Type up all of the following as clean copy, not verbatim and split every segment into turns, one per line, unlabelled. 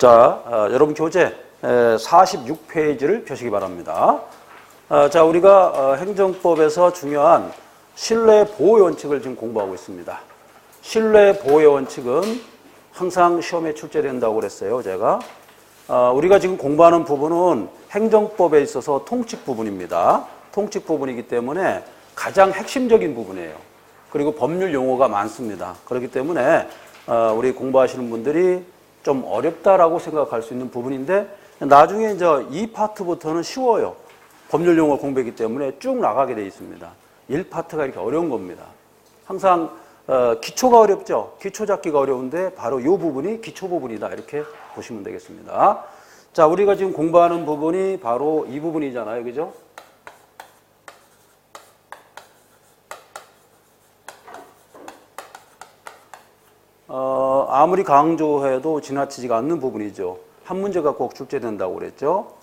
자, 여러분 교재 46페이지를 펴시기 바랍니다. 자, 우리가 행정법에서 중요한 신뢰 보호 원칙을 지금 공부하고 있습니다. 신뢰 보호 원칙은 항상 시험에 출제된다고 그랬어요, 제가. 우리가 지금 공부하는 부분은 행정법에 있어서 통칙 부분입니다. 통칙 부분이기 때문에 가장 핵심적인 부분이에요. 그리고 법률 용어가 많습니다. 그렇기 때문에 우리 공부하시는 분들이 좀 어렵다라고 생각할 수 있는 부분인데 나중에 이제 이 파트부터는 쉬워요. 법률 용어 공부이기 때문에 쭉 나가게 되어 있습니다. 1파트가 이렇게 어려운 겁니다. 항상 기초가 어렵죠. 기초 잡기가 어려운데 바로 이 부분이 기초 부분이다. 이렇게 보시면 되겠습니다. 자, 우리가 지금 공부하는 부분이 바로 이 부분이잖아요. 그죠? 아무리 강조해도 지나치지가 않는 부분이죠. 한 문제가 꼭 출제된다고 그랬죠.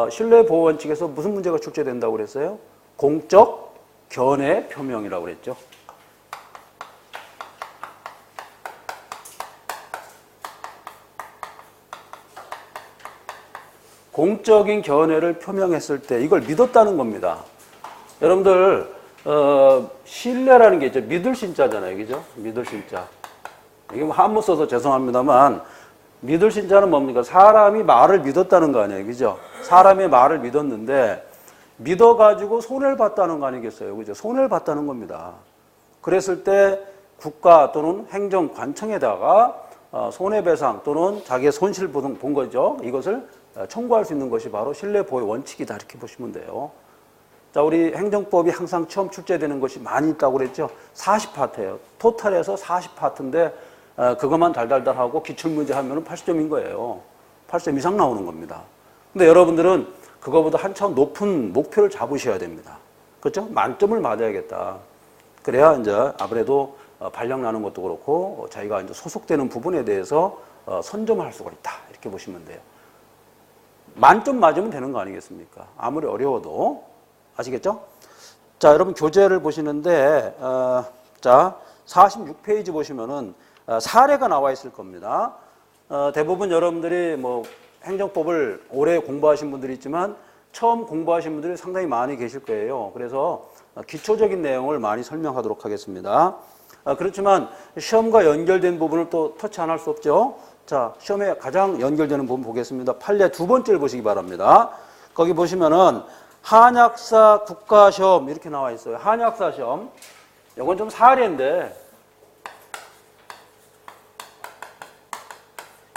신뢰 보호 원칙에서 무슨 문제가 출제된다고 그랬어요? 공적 견해 표명이라고 그랬죠. 공적인 견해를 표명했을 때 이걸 믿었다는 겁니다. 여러분들 신뢰라는 게 있죠. 믿을 신자잖아요. 그죠? 믿을 신자. 이게 뭐 한문 써서 죄송합니다만 믿을 신자는 뭡니까? 사람이 말을 믿었다는 거 아니에요. 그죠? 사람의 말을 믿었는데 믿어가지고 손해를 봤다는 거 아니겠어요? 그죠? 손해를 봤다는 겁니다. 그랬을 때 국가 또는 행정관청에다가 손해배상 또는 자기의 손실 본 거죠. 이것을 청구할 수 있는 것이 바로 신뢰보호 원칙이다. 이렇게 보시면 돼요. 자, 우리 행정법이 항상 처음 출제되는 것이 많이 있다고 그랬죠. 40파트예요. 토탈에서 40파트인데 그것만 달달달하고 기출문제 하면 80점인 거예요. 80점 이상 나오는 겁니다. 근데 여러분들은 그거보다 한참 높은 목표를 잡으셔야 됩니다. 그렇죠? 만점을 맞아야겠다. 그래야 이제 아무래도 발령 나는 것도 그렇고 자기가 이제 소속되는 부분에 대해서 선점을 할 수가 있다. 이렇게 보시면 돼요. 만점 맞으면 되는 거 아니겠습니까? 아무리 어려워도. 아시겠죠? 자, 여러분 교재를 보시는데 자, 46페이지 보시면은 사례가 나와 있을 겁니다. 대부분 여러분들이 뭐 행정법을 오래 공부하신 분들이 있지만 처음 공부하신 분들이 상당히 많이 계실 거예요. 그래서 기초적인 내용을 많이 설명하도록 하겠습니다. 그렇지만 시험과 연결된 부분을 또 터치 안 할 수 없죠. 자, 시험에 가장 연결되는 부분 보겠습니다. 판례 두 번째를 보시기 바랍니다. 거기 보시면은 한약사 국가시험 이렇게 나와 있어요. 한약사 시험. 이건 좀 사례인데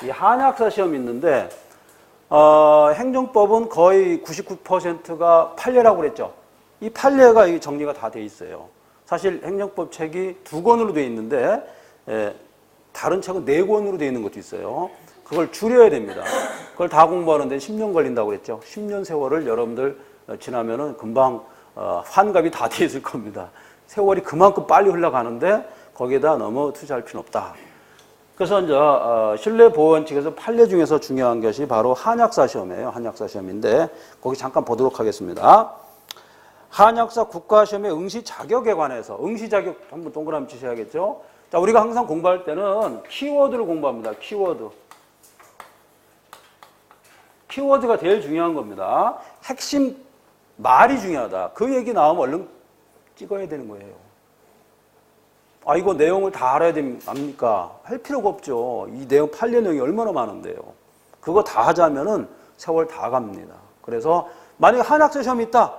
이 한약사 시험이 있는데 행정법은 거의 99%가 판례라고 그랬죠. 이 판례가 정리가 다 돼 있어요. 사실 행정법 책이 2권으로 돼 있는데 다른 책은 4권으로 돼 있는 것도 있어요. 그걸 줄여야 됩니다. 그걸 다 공부하는데 10년 걸린다고 그랬죠. 10년 세월을 여러분들 지나면은 금방 환갑이 다 돼 있을 겁니다. 세월이 그만큼 빨리 흘러가는데 거기에다 너무 투자할 필요는 없다. 그래서 이제 신뢰보호원칙에서 판례 중에서 중요한 것이 바로 한약사 시험이에요. 한약사 시험인데 거기 잠깐 보도록 하겠습니다. 한약사 국가시험의 응시 자격에 관해서 응시 자격 한번 동그라미 치셔야겠죠. 자, 우리가 항상 공부할 때는 키워드를 공부합니다. 키워드. 키워드가 제일 중요한 겁니다. 핵심 말이 중요하다. 그 얘기 나오면 얼른 찍어야 되는 거예요. 아, 이거 내용을 다 알아야 됩니까? 할 필요가 없죠. 이 내용, 판례 내용이 얼마나 많은데요. 그거 다 하자면은 세월 다 갑니다. 그래서 만약에 한약사 시험이 있다.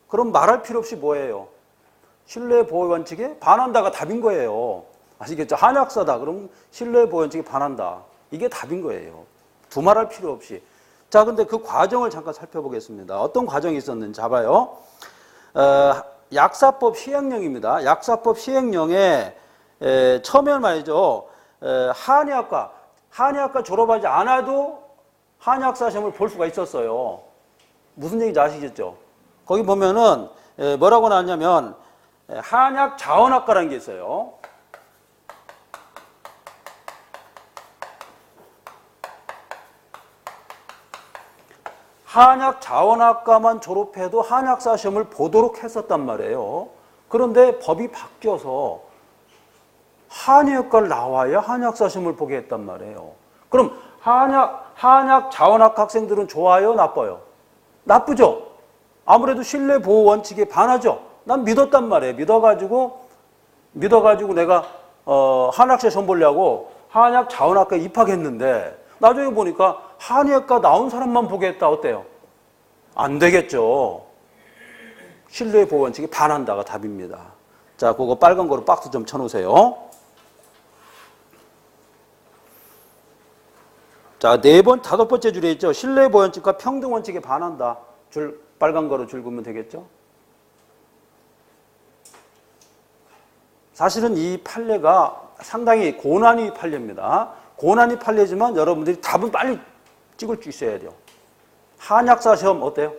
그럼 말할 필요 없이 뭐예요? 신뢰보호 원칙에 반한다가 답인 거예요. 아시겠죠? 한약사다. 그럼 신뢰보호 원칙에 반한다. 이게 답인 거예요. 두말할 필요 없이. 자, 근데 그 과정을 잠깐 살펴보겠습니다. 어떤 과정이 있었는지 잡아요. 약사법 시행령입니다. 약사법 시행령에 처음에는 말이죠. 한의학과 졸업하지 않아도 한의학사 시험을 볼 수가 있었어요. 무슨 얘기인지 아시겠죠? 거기 보면은 뭐라고 나왔냐면 한약 자원학과라는 게 있어요. 한약 자원학과만 졸업해도 한약사 시험을 보도록 했었단 말이에요. 그런데 법이 바뀌어서 한의학과를 나와야 한약사 시험을 보게 했단 말이에요. 그럼 한약 한약 자원학 학생들은 좋아요, 나빠요? 나쁘죠? 아무래도 신뢰 보호 원칙에 반하죠? 난 믿었단 말이에요. 믿어가지고 내가 한약사 시험 보려고 한약 자원학과에 입학했는데 나중에 보니까 한의학과 나온 사람만 보겠다. 어때요? 안 되겠죠. 신뢰 보호 원칙에 반한다가 답입니다. 자, 그거 빨간 거로 박스 좀 쳐놓으세요. 자, 다섯 번째 줄에 있죠. 신뢰 보호 원칙과 평등 원칙에 반한다. 빨간 거로 줄 그으면 되겠죠. 사실은 이 판례가 상당히 고난이 판례입니다. 고난이 판례지만 여러분들이 답은 빨리 찍을 수 있어야 돼요. 한약사 시험 어때요?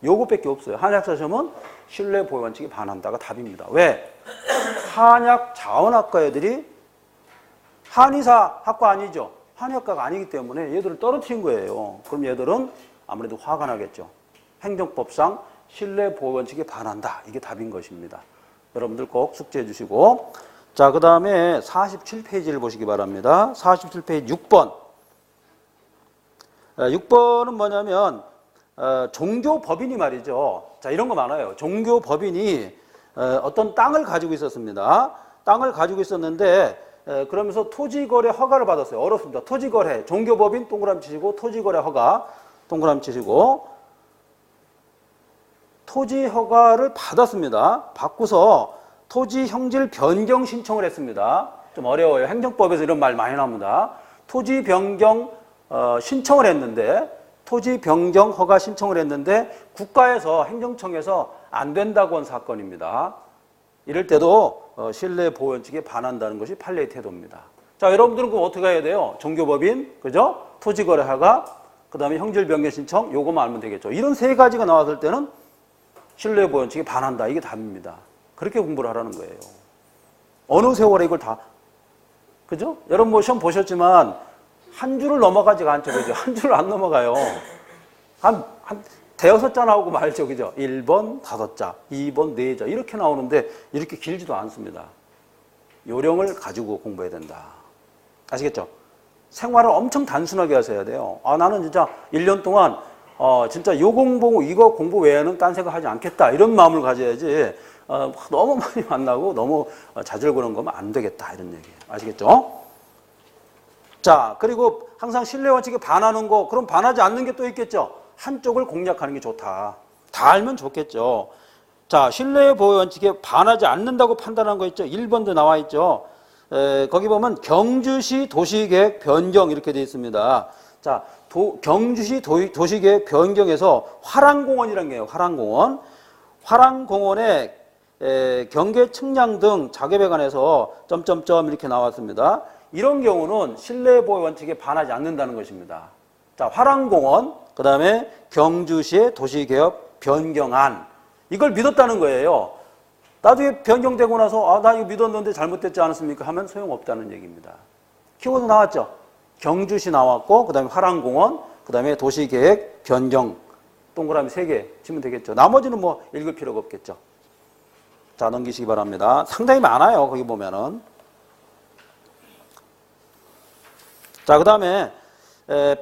요것밖에 없어요. 한약사 시험은 신뢰 보호 원칙에 반한다가 답입니다. 왜? 한약 자원학과 애들이 한의사 학과 아니죠. 한의학과가 아니기 때문에 얘들을 떨어뜨린 거예요. 그럼 얘들은 아무래도 화가 나겠죠. 행정법상 신뢰 보호 원칙에 반한다. 이게 답인 것입니다. 여러분들 꼭 숙지해 주시고. 자, 그 다음에 47페이지를 보시기 바랍니다. 47페이지 6번. 6번은 뭐냐면 종교법인이 말이죠. 자, 이런 거 많아요. 종교법인이 어떤 땅을 가지고 있었습니다. 땅을 가지고 있었는데 그러면서 토지거래 허가를 받았어요. 어렵습니다. 토지거래, 종교법인 동그라미 치시고 토지거래 허가 동그라미 치시고 토지 허가를 받았습니다. 받고서 토지 형질 변경 신청을 했습니다. 좀 어려워요. 행정법에서 이런 말 많이 나옵니다. 토지 변경 신청을 했는데 토지 변경 허가 신청을 했는데 국가에서 행정청에서 안 된다고 한 사건입니다. 이럴 때도 신뢰 보호 원칙에 반한다는 것이 판례의 태도입니다. 자, 여러분들은 그럼 어떻게 해야 돼요? 종교법인, 그죠? 토지거래 허가, 그 다음에 형질 변경 신청, 요거만 알면 되겠죠. 이런 세 가지가 나왔을 때는 신뢰 보호 원칙에 반한다. 이게 답입니다. 그렇게 공부를 하라는 거예요. 어느 세월에 이걸 다, 그죠? 여러분 뭐 시험 보셨지만 한 줄을 넘어가지가 않죠. 그죠? 한 줄을 안 넘어가요. 한 대여섯 자 나오고 말죠. 그죠? 1번 5자, 2번 4자 이렇게 나오는데 이렇게 길지도 않습니다. 요령을 가지고 공부해야 된다. 아시겠죠? 생활을 엄청 단순하게 하셔야 돼요. 아, 나는 진짜 1년 동안 진짜 이거 공부 외에는 딴 생각 하지 않겠다. 이런 마음을 가져야지 너무 많이 만나고 너무 자질 그런 거면 안 되겠다. 이런 얘기예요. 아시겠죠? 자, 그리고 항상 신뢰 원칙에 반하는 거, 그럼 반하지 않는 게 또 있겠죠? 한쪽을 공략하는 게 좋다. 다 알면 좋겠죠. 자, 신뢰 보호 원칙에 반하지 않는다고 판단한 거 있죠? 1번도 나와 있죠? 거기 보면 경주시 도시계획 변경 이렇게 되어 있습니다. 자, 경주시 도시계획 변경에서 화랑공원이라는 게 있어요. 화랑공원. 화랑공원에 경계 측량 등 작업에 관해서 점점점 이렇게 나왔습니다. 이런 경우는 신뢰 보호 원칙에 반하지 않는다는 것입니다. 자, 화랑공원, 그 다음에 경주시의 도시개혁 변경안. 이걸 믿었다는 거예요. 나중에 변경되고 나서 나 이거 믿었는데 잘못됐지 않았습니까? 하면 소용없다는 얘기입니다. 키워드 나왔죠? 경주시 나왔고 그 다음에 화랑공원, 그 다음에 도시계획 변경 동그라미 3개 치면 되겠죠. 나머지는 뭐 읽을 필요가 없겠죠. 자, 넘기시기 바랍니다. 상당히 많아요. 거기 보면은. 자, 그 다음에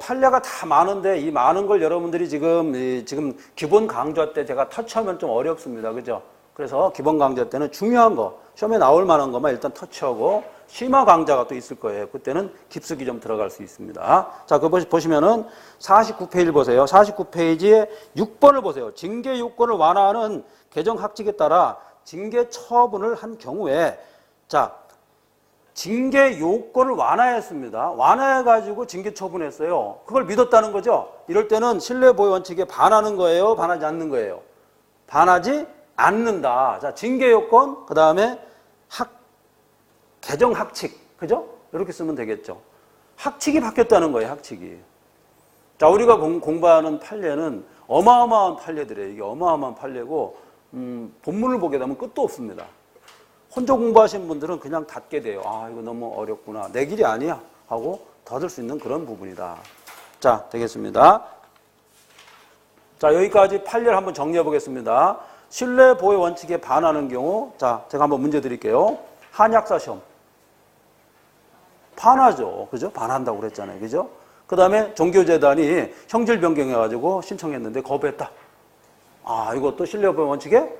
판례가 다 많은데 이 많은 걸 여러분들이 지금 기본 강좌 때 제가 터치하면 좀 어렵습니다. 그죠? 그래서 기본 강좌 때는 중요한 거, 시험에 나올 만한 것만 일단 터치하고 심화 강좌가 또 있을 거예요. 그때는 깊숙이 좀 들어갈 수 있습니다. 자, 그거 보시면은 49페이지를 보세요. 49페이지에 6번을 보세요. 징계 요건을 완화하는 개정 학칙에 따라 징계 처분을 한 경우에 자, 징계 요건을 완화했습니다. 완화해가지고 징계 처분했어요. 그걸 믿었다는 거죠. 이럴 때는 신뢰 보호 원칙에 반하는 거예요? 반하지 않는 거예요? 반하지 않는다. 자, 징계 요건, 그 다음에 개정 학칙. 그죠? 이렇게 쓰면 되겠죠. 학칙이 바뀌었다는 거예요, 학칙이. 자, 우리가 공부하는 판례는 어마어마한 판례들이에요. 이게 어마어마한 판례고, 본문을 보게 되면 끝도 없습니다. 혼자 공부하시는 분들은 그냥 닫게 돼요. 아, 이거 너무 어렵구나. 내 길이 아니야. 하고 닫을 수 있는 그런 부분이다. 자, 되겠습니다. 자, 여기까지 판례를 한번 정리해 보겠습니다. 신뢰 보호 원칙에 반하는 경우, 자, 제가 한번 문제 드릴게요. 한약사 시험. 반하죠. 그죠? 반한다고 그랬잖아요. 그죠? 그 다음에 종교재단이 형질 변경해가지고 신청했는데 거부했다. 아, 이것도 신뢰보호 원칙에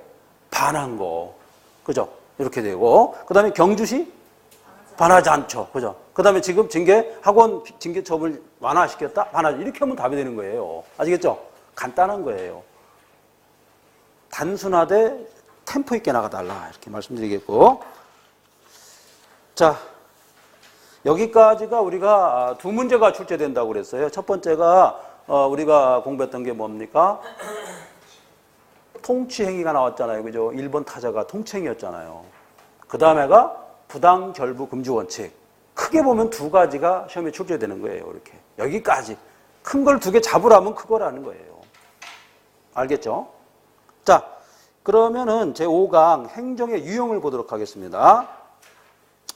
반한 거. 그죠? 이렇게 되고. 그 다음에 경주시? 반하지 않죠. 그죠? 그 다음에 지금 학원 징계처벌 완화시켰다? 반하지. 이렇게 하면 답이 되는 거예요. 아시겠죠? 간단한 거예요. 단순하되 템포 있게 나가달라. 이렇게 말씀드리겠고. 자, 여기까지가 우리가 두 문제가 출제된다고 그랬어요. 첫 번째가 우리가 공부했던 게 뭡니까? 통치행위가 나왔잖아요. 그죠? 1번 타자가 통치행위였잖아요. 그 다음에가 부당결부 금지 원칙. 크게 보면 두 가지가 시험에 출제되는 거예요. 이렇게. 여기까지. 큰 걸 두 개 잡으라면 그거라는 거예요. 알겠죠? 자, 그러면은 제5강 행정의 유형을 보도록 하겠습니다.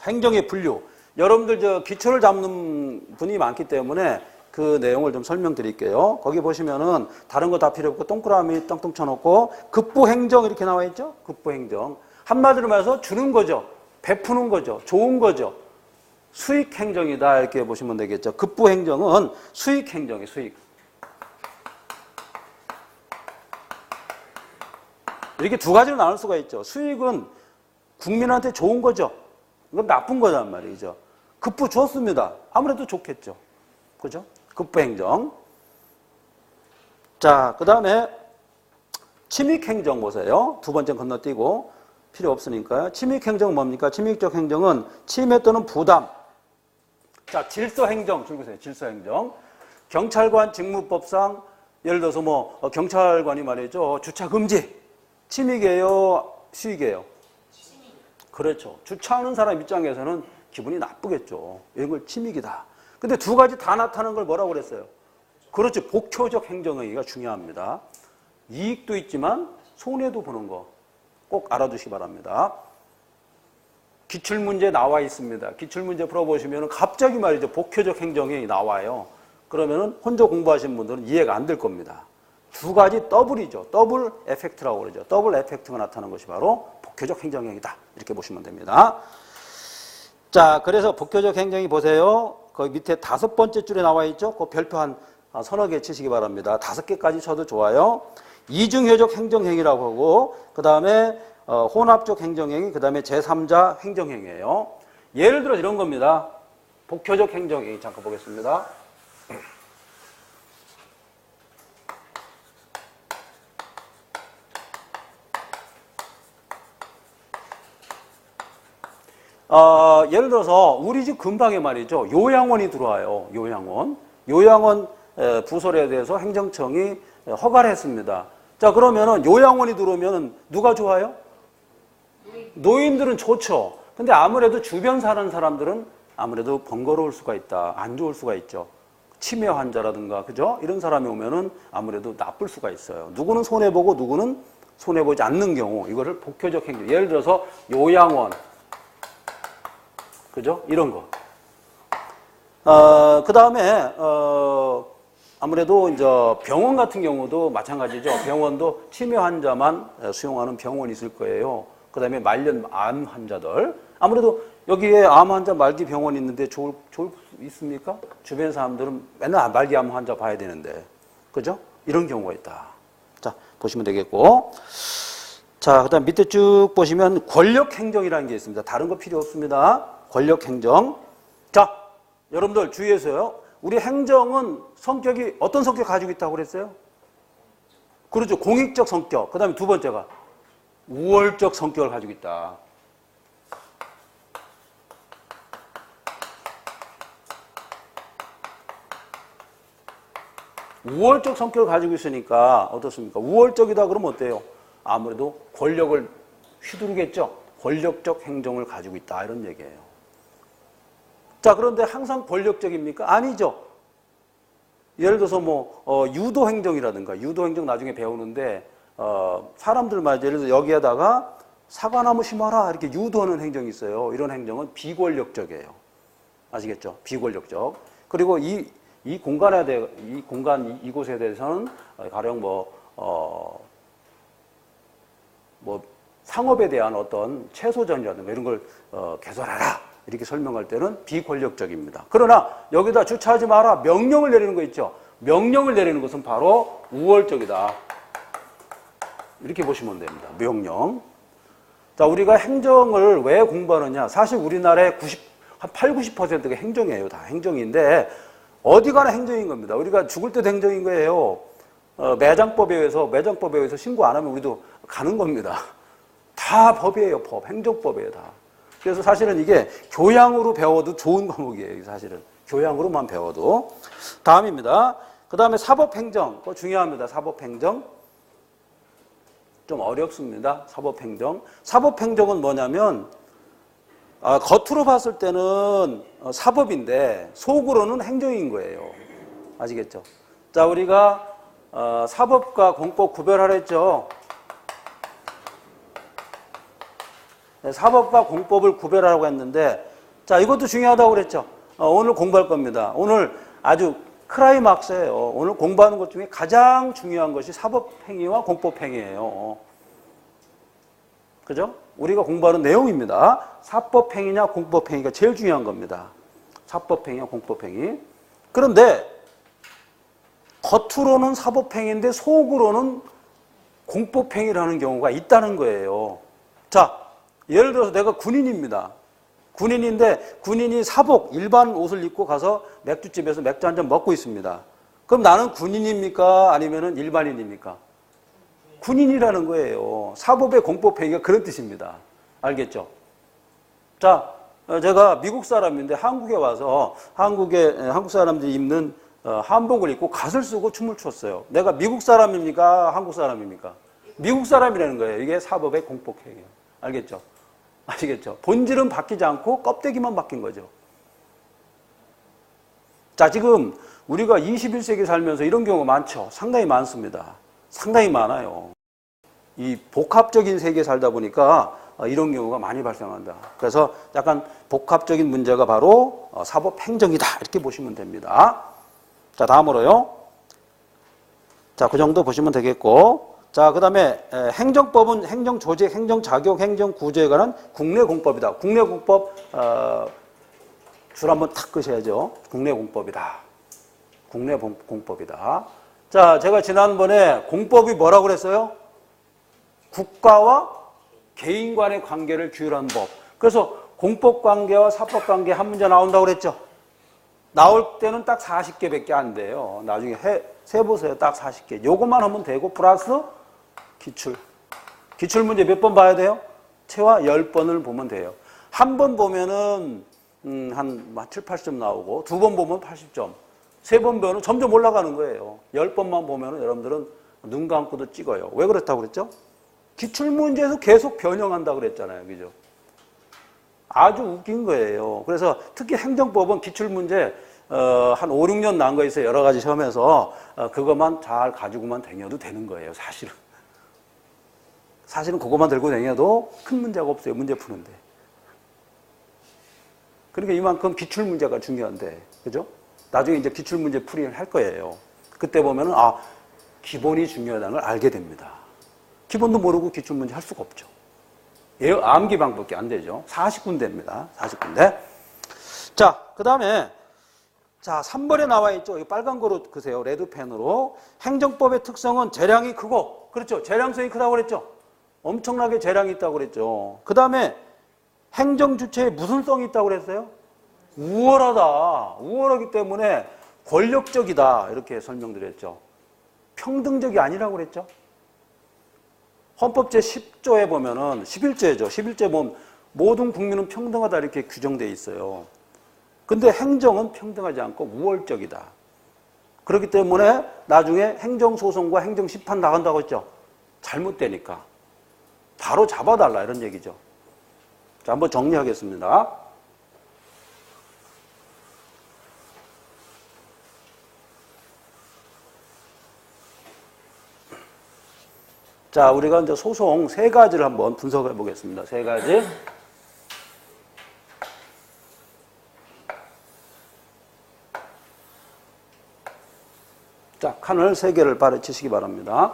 행정의 분류. 여러분들 기초를 잡는 분이 많기 때문에 그 내용을 좀 설명드릴게요. 거기 보시면은 다른 거 다 필요 없고 동그라미 똥똥 쳐놓고 급부행정 이렇게 나와 있죠? 급부행정. 한마디로 말해서 주는 거죠. 베푸는 거죠. 좋은 거죠. 수익행정이다 이렇게 보시면 되겠죠. 급부행정은 수익행정이에요. 수익. 이렇게 두 가지로 나눌 수가 있죠. 수익은 국민한테 좋은 거죠. 이건 나쁜 거란 말이죠. 급부 좋습니다. 아무래도 좋겠죠. 그죠? 급부행정. 자, 그 다음에 침익행정 보세요. 두 번째 건너뛰고 필요 없으니까요. 침익행정은 뭡니까? 침익적 행정은 침해 또는 부담. 자, 질서행정 줄거세요. 질서행정. 경찰관 직무법상 예를 들어서 경찰관이 말이죠. 주차 금지. 침익이에요? 수익이에요? 침익. 그렇죠. 주차하는 사람 입장에서는 기분이 나쁘겠죠. 이런 걸 침익이다. 근데 두 가지 다 나타나는 걸 뭐라고 그랬어요? 그렇죠. 복효적 행정행위가 중요합니다. 이익도 있지만 손해도 보는 거 꼭 알아두시기 바랍니다. 기출문제 나와 있습니다. 기출문제 풀어보시면 갑자기 말이죠. 복효적 행정행위 나와요. 그러면은 혼자 공부하시는 분들은 이해가 안 될 겁니다. 두 가지 더블이죠. 더블 에펙트라고 그러죠. 더블 에펙트가 나타나는 것이 바로 복효적 행정행위다. 이렇게 보시면 됩니다. 자, 그래서 복효적 행정이 보세요. 거기 밑에 5번째 줄에 나와 있죠. 그 별표 한 서너 개 치시기 바랍니다. 5개까지 쳐도 좋아요. 이중효적 행정행위라고 하고 그 다음에 혼합적 행정행위, 그 다음에 제3자 행정행위예요. 예를 들어 이런 겁니다. 복효적 행정행위 잠깐 보겠습니다. 예를 들어서 우리 집 근방에 말이죠. 요양원이 들어와요. 요양원 부설에 대해서 행정청이 허가를 했습니다. 자, 그러면은 요양원이 들어오면 누가 좋아요? 노인들은 좋죠. 근데 아무래도 주변 사는 사람들은 아무래도 번거로울 수가 있다. 안 좋을 수가 있죠. 치매 환자라든가, 그죠? 이런 사람이 오면은 아무래도 나쁠 수가 있어요. 누구는 손해보고 누구는 손해보지 않는 경우, 이거를 복효적 행정. 예를 들어서 요양원, 그죠? 이런 거. 그 다음에, 아무래도 이제 병원 같은 경우도 마찬가지죠. 병원도 치매 환자만 수용하는 병원이 있을 거예요. 그 다음에 말년 암 환자들. 아무래도 여기에 암 환자 말기 병원이 있는데 좋을 수 있습니까? 주변 사람들은 맨날 말기 암 환자 봐야 되는데. 그죠? 이런 경우가 있다. 자, 보시면 되겠고. 자, 그 다음 밑에 쭉 보시면 권력행정이라는 게 있습니다. 다른 거 필요 없습니다. 권력행정. 자, 여러분들 주의해서요. 우리 행정은 성격이 어떤 성격 가지고 있다고 그랬어요? 그렇죠. 공익적 성격. 그 다음에 두 번째가 우월적 성격을 가지고 있다. 우월적 성격을 가지고 있으니까 어떻습니까? 우월적이다 그러면 어때요? 아무래도 권력을 휘두르겠죠. 권력적 행정을 가지고 있다 이런 얘기예요. 자, 그런데 항상 권력적입니까? 아니죠. 예를 들어서 유도행정이라든가, 유도행정 나중에 배우는데, 사람들 말이죠. 예를 들어서 여기에다가 사과나무 심어라. 이렇게 유도하는 행정이 있어요. 이런 행정은 비권력적이에요. 아시겠죠? 비권력적. 그리고 이 공간, 이곳에 대해서는 가령 상업에 대한 어떤 채소전이라든가 이런 걸 개설하라. 이렇게 설명할 때는 비권력적입니다. 그러나 여기다 주차하지 마라 명령을 내리는 거 있죠. 명령을 내리는 것은 바로 우월적이다. 이렇게 보시면 됩니다. 명령. 자, 우리가 행정을 왜 공부하느냐? 사실 우리나라의 한 8, 90%가 행정이에요. 다 행정인데 어디 가나 행정인 겁니다. 우리가 죽을 때도 행정인 거예요. 매장법에 의해서 신고 안 하면 우리도 가는 겁니다. 다 법이에요. 법. 행정법이에요. 다. 그래서 사실은 이게 교양으로 배워도 좋은 과목이에요. 사실은. 교양으로만 배워도. 다음입니다. 그 다음에 사법행정. 그거 중요합니다. 사법행정. 좀 어렵습니다. 사법행정. 사법행정은 뭐냐면 겉으로 봤을 때는 사법인데 속으로는 행정인 거예요. 아시겠죠? 자, 우리가 사법과 공법 구별하라 했죠. 네, 사법과 공법을 구별하라고 했는데 자, 이것도 중요하다고 그랬죠. 오늘 공부할 겁니다. 오늘 아주 클라이막스예요. 오늘 공부하는 것 중에 가장 중요한 것이 사법행위와 공법행위예요. 그죠? 우리가 공부하는 내용입니다. 사법행위냐 공법행위가 제일 중요한 겁니다. 사법행위와 공법행위. 그런데 겉으로는 사법행위인데 속으로는 공법행위라는 경우가 있다는 거예요. 자, 예를 들어서 내가 군인입니다. 군인인데 군인이 사복, 일반 옷을 입고 가서 맥주집에서 맥주 한 잔 먹고 있습니다. 그럼 나는 군인입니까? 아니면 일반인입니까? 군인이라는 거예요. 사법의 공법행위가 그런 뜻입니다. 알겠죠? 자, 제가 미국 사람인데 한국에 와서 한국 사람들이 입는 한복을 입고 갓을 쓰고 춤을 췄어요. 내가 미국 사람입니까? 한국 사람입니까? 미국 사람이라는 거예요. 이게 사법의 공법행위예요. 알겠죠? 아시겠죠? 본질은 바뀌지 않고 껍데기만 바뀐 거죠. 자, 지금 우리가 21세기 살면서 이런 경우가 많죠. 상당히 많습니다. 상당히 많아요. 이 복합적인 세계에 살다 보니까 이런 경우가 많이 발생한다. 그래서 약간 복합적인 문제가 바로 사법행정이다. 이렇게 보시면 됩니다. 자, 다음으로요. 자, 그 정도 보시면 되겠고. 자, 그 다음에 행정법은 행정조직, 행정자격, 행정구조에 관한 국내공법이다. 국내공법 줄 한번 탁 끄셔야죠. 국내공법이다. 국내공법이다. 자, 제가 지난번에 공법이 뭐라고 그랬어요? 국가와 개인 간의 관계를 규율하는 법. 그래서 공법관계와 사법관계 한 문제 나온다고 그랬죠. 나올 때는 딱 40개밖에 안 돼요. 나중에 세보세요. 딱 40개. 요것만 하면 되고 플러스 기출. 기출문제 몇 번 봐야 돼요? 최하 10번을 보면 돼요. 한 번 보면은 한 7, 80점 나오고 두 번 보면 80점. 세 번 보면 점점 올라가는 거예요. 10번만 보면은 여러분들은 눈 감고도 찍어요. 왜 그렇다고 그랬죠? 기출문제에서 계속 변형한다고 그랬잖아요. 그죠? 아주 웃긴 거예요. 그래서 특히 행정법은 기출문제 한 5, 6년 난 거 있어요. 여러 가지 시험에서 그것만 잘 가지고만 다녀도 되는 거예요. 사실은 그것만 들고 다녀도 큰 문제가 없어요. 문제 푸는데. 그러니까 이만큼 기출문제가 중요한데. 그죠? 나중에 이제 기출문제 풀이를 할 거예요. 그때 보면은 기본이 중요하다는 걸 알게 됩니다. 기본도 모르고 기출문제 할 수가 없죠. 암기 방법밖에 안 되죠. 40군데입니다. 40군데. 자, 그 다음에, 자, 3번에 나와 있죠. 이 빨간 거로 그세요. 레드펜으로. 행정법의 특성은 재량이 크고, 그렇죠. 재량성이 크다고 그랬죠. 엄청나게 재량이 있다고 그랬죠. 그 다음에 행정 주체에 무슨 성이 있다고 그랬어요? 우월하다. 우월하기 때문에 권력적이다. 이렇게 설명드렸죠. 평등적이 아니라고 그랬죠. 헌법 제10조에 보면은 11조죠. 11조에 보면 모든 국민은 평등하다 이렇게 규정되어 있어요. 근데 행정은 평등하지 않고 우월적이다. 그렇기 때문에 나중에 행정소송과 행정심판 나간다고 했죠. 잘못되니까. 바로 잡아달라 이런 얘기죠. 자, 한번 정리하겠습니다. 자, 우리가 이제 소송 세 가지를 한번 분석해 보겠습니다. 세 가지. 자, 칸을 세 개를 치시기 바랍니다.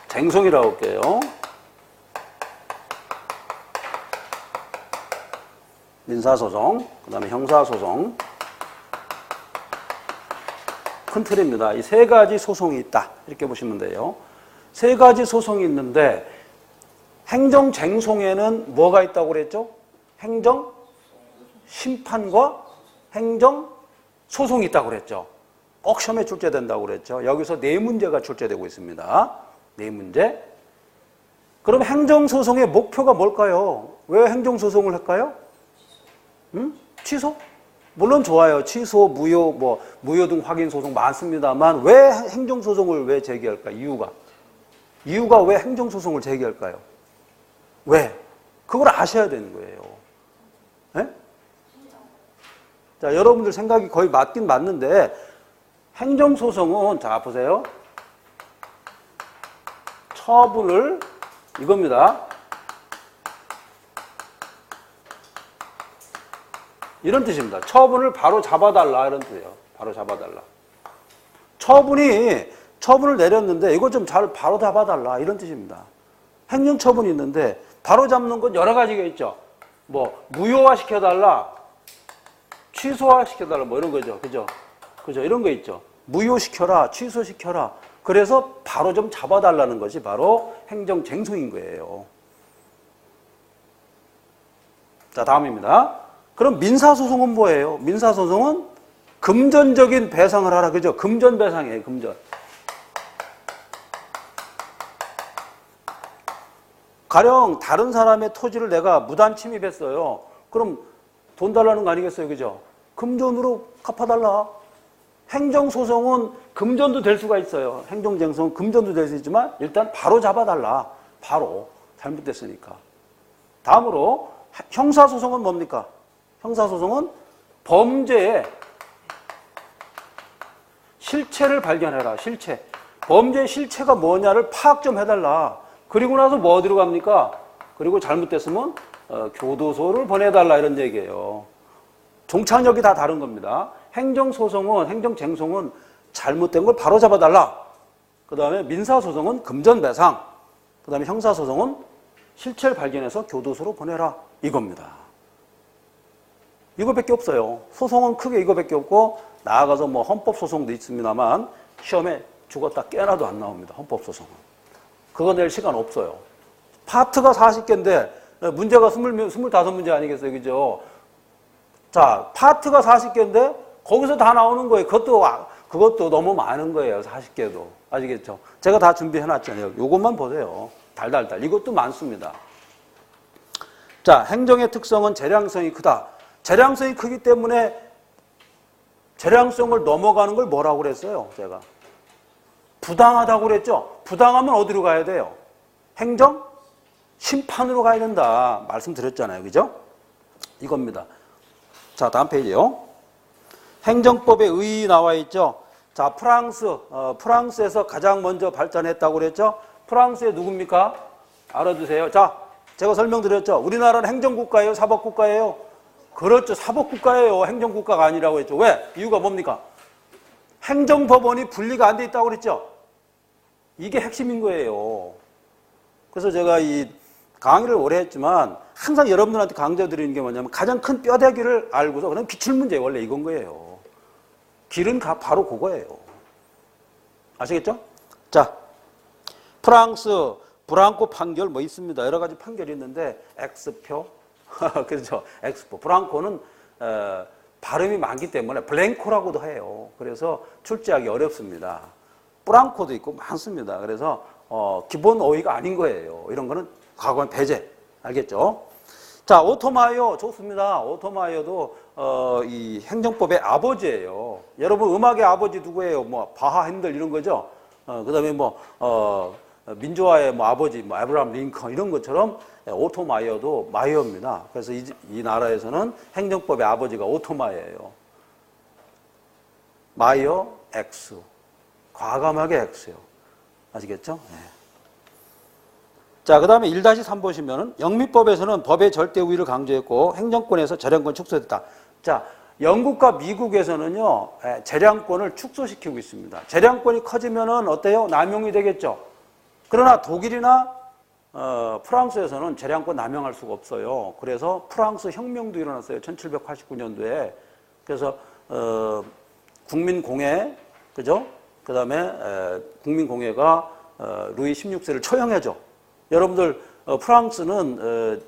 쟁송이라고 할게요. 민사소송, 그 다음에 형사소송. 큰 틀입니다. 이 세 가지 소송이 있다. 이렇게 보시면 돼요. 세 가지 소송이 있는데 행정쟁송에는 뭐가 있다고 그랬죠? 행정심판과 행정소송이 있다고 그랬죠. 꼭 시험에 출제된다고 그랬죠. 여기서 네 문제가 출제되고 있습니다. 네 문제. 그럼 행정소송의 목표가 뭘까요? 왜 행정소송을 할까요? 취소? 물론 좋아요. 취소, 무효, 무효 등 확인 소송 많습니다만 왜 행정소송을 왜 제기할까? 이유가 왜 행정소송을 제기할까요? 왜? 그걸 아셔야 되는 거예요. 네? 자, 여러분들 생각이 거의 맞긴 맞는데 행정소송은 자 보세요. 처분을 이겁니다. 이런 뜻입니다. 처분을 바로 잡아달라 이런 뜻이에요. 바로 잡아달라. 처분을 내렸는데 이거 좀 잘 바로 잡아달라 이런 뜻입니다. 행정처분이 있는데 바로 잡는 건 여러 가지가 있죠. 무효화 시켜달라, 취소화 시켜달라 이런 거죠. 그죠? 이런 거 있죠. 무효시켜라, 취소시켜라. 그래서 바로 좀 잡아달라는 것이 바로 행정쟁송인 거예요. 자, 다음입니다. 그럼 민사소송은 뭐예요? 민사소송은 금전적인 배상을 하라. 그죠? 금전배상이에요. 금전. 가령 다른 사람의 토지를 내가 무단 침입했어요. 그럼 돈 달라는 거 아니겠어요? 그죠? 금전으로 갚아달라. 행정소송은 금전도 될 수가 있어요. 행정쟁송은 금전도 될 수 있지만 일단 바로 잡아달라. 바로. 잘못됐으니까. 다음으로 형사소송은 뭡니까? 형사소송은 범죄의 실체를 발견해라. 실체. 범죄의 실체가 뭐냐를 파악 좀 해달라. 그리고 나서 뭐 어디로 갑니까? 그리고 잘못됐으면 교도소를 보내달라 이런 얘기예요. 종착역이 다 다른 겁니다. 행정소송은, 행정쟁송은 잘못된 걸 바로 잡아달라. 그 다음에 민사소송은 금전배상. 그 다음에 형사소송은 실체를 발견해서 교도소로 보내라. 이겁니다. 이거밖에 없어요. 소송은 크게 이거밖에 없고 나아가서 헌법소송도 있습니다만 시험에 죽었다 깨어나도 안 나옵니다. 헌법소송은. 그거 낼 시간 없어요. 파트가 40개인데 문제가 25문제 아니겠어요. 그죠? 자, 파트가 40개인데 거기서 다 나오는 거예요. 그것도 너무 많은 거예요. 40개도. 아시겠죠? 제가 다 준비해놨잖아요. 요것만 보세요. 달달달. 이것도 많습니다. 자, 행정의 특성은 재량성이 크다. 재량성이 크기 때문에 재량성을 넘어가는 걸 뭐라고 그랬어요? 제가. 부당하다고 그랬죠? 부당하면 어디로 가야 돼요? 행정? 심판으로 가야 된다. 말씀드렸잖아요. 그죠? 이겁니다. 자, 다음 페이지요. 행정법에 의의 나와 있죠? 자, 프랑스에서 가장 먼저 발전했다고 그랬죠? 프랑스의 누굽니까? 알아두세요. 자, 제가 설명드렸죠? 우리나라는 행정국가예요? 사법국가예요? 그렇죠. 사법국가예요. 행정국가가 아니라고 했죠. 왜? 이유가 뭡니까? 행정법원이 분리가 안 돼 있다고 그랬죠? 이게 핵심인 거예요. 그래서 제가 이 강의를 오래 했지만 항상 여러분들한테 강조드리는 게 뭐냐면 가장 큰 뼈대기를 알고서 그냥 기출문제 원래 이건 거예요. 길은 바로 그거예요. 아시겠죠? 자, 프랑스 브랑코 판결 있습니다. 여러 가지 판결이 있는데 X표 그렇죠. X표. 브랑코는 발음이 많기 때문에 블랭코라고도 해요. 그래서 출제하기 어렵습니다. 브랑코도 있고 많습니다. 그래서 기본 어휘가 아닌 거예요. 이런 거는 과거엔 배제. 알겠죠? 자, 오토마이어 좋습니다. 오토마이어도 이 행정법의 아버지예요. 여러분 음악의 아버지 누구예요? 바하 핸들 이런 거죠. 그다음에 민주화의 아버지 아브라함 링컨 이런 것처럼 오토마이어도 마이어입니다. 그래서 이 나라에서는 행정법의 아버지가 오토마이어예요. 마이어 X. 과감하게 X요. 아시겠죠? 네. 자, 그 다음에 1-3 보시면은 영미법에서는 법의 절대 우위를 강조했고 행정권에서 재량권 축소됐다. 자, 영국과 미국에서는요, 재량권을 축소시키고 있습니다. 재량권이 커지면은 어때요? 남용이 되겠죠. 그러나 독일이나 프랑스에서는 재량권 남용할 수가 없어요. 그래서 프랑스 혁명도 일어났어요. 1789년도에. 그래서 국민공회, 그죠? 그 다음에 국민공회가 루이 16세를 처형해줘. 여러분들 프랑스는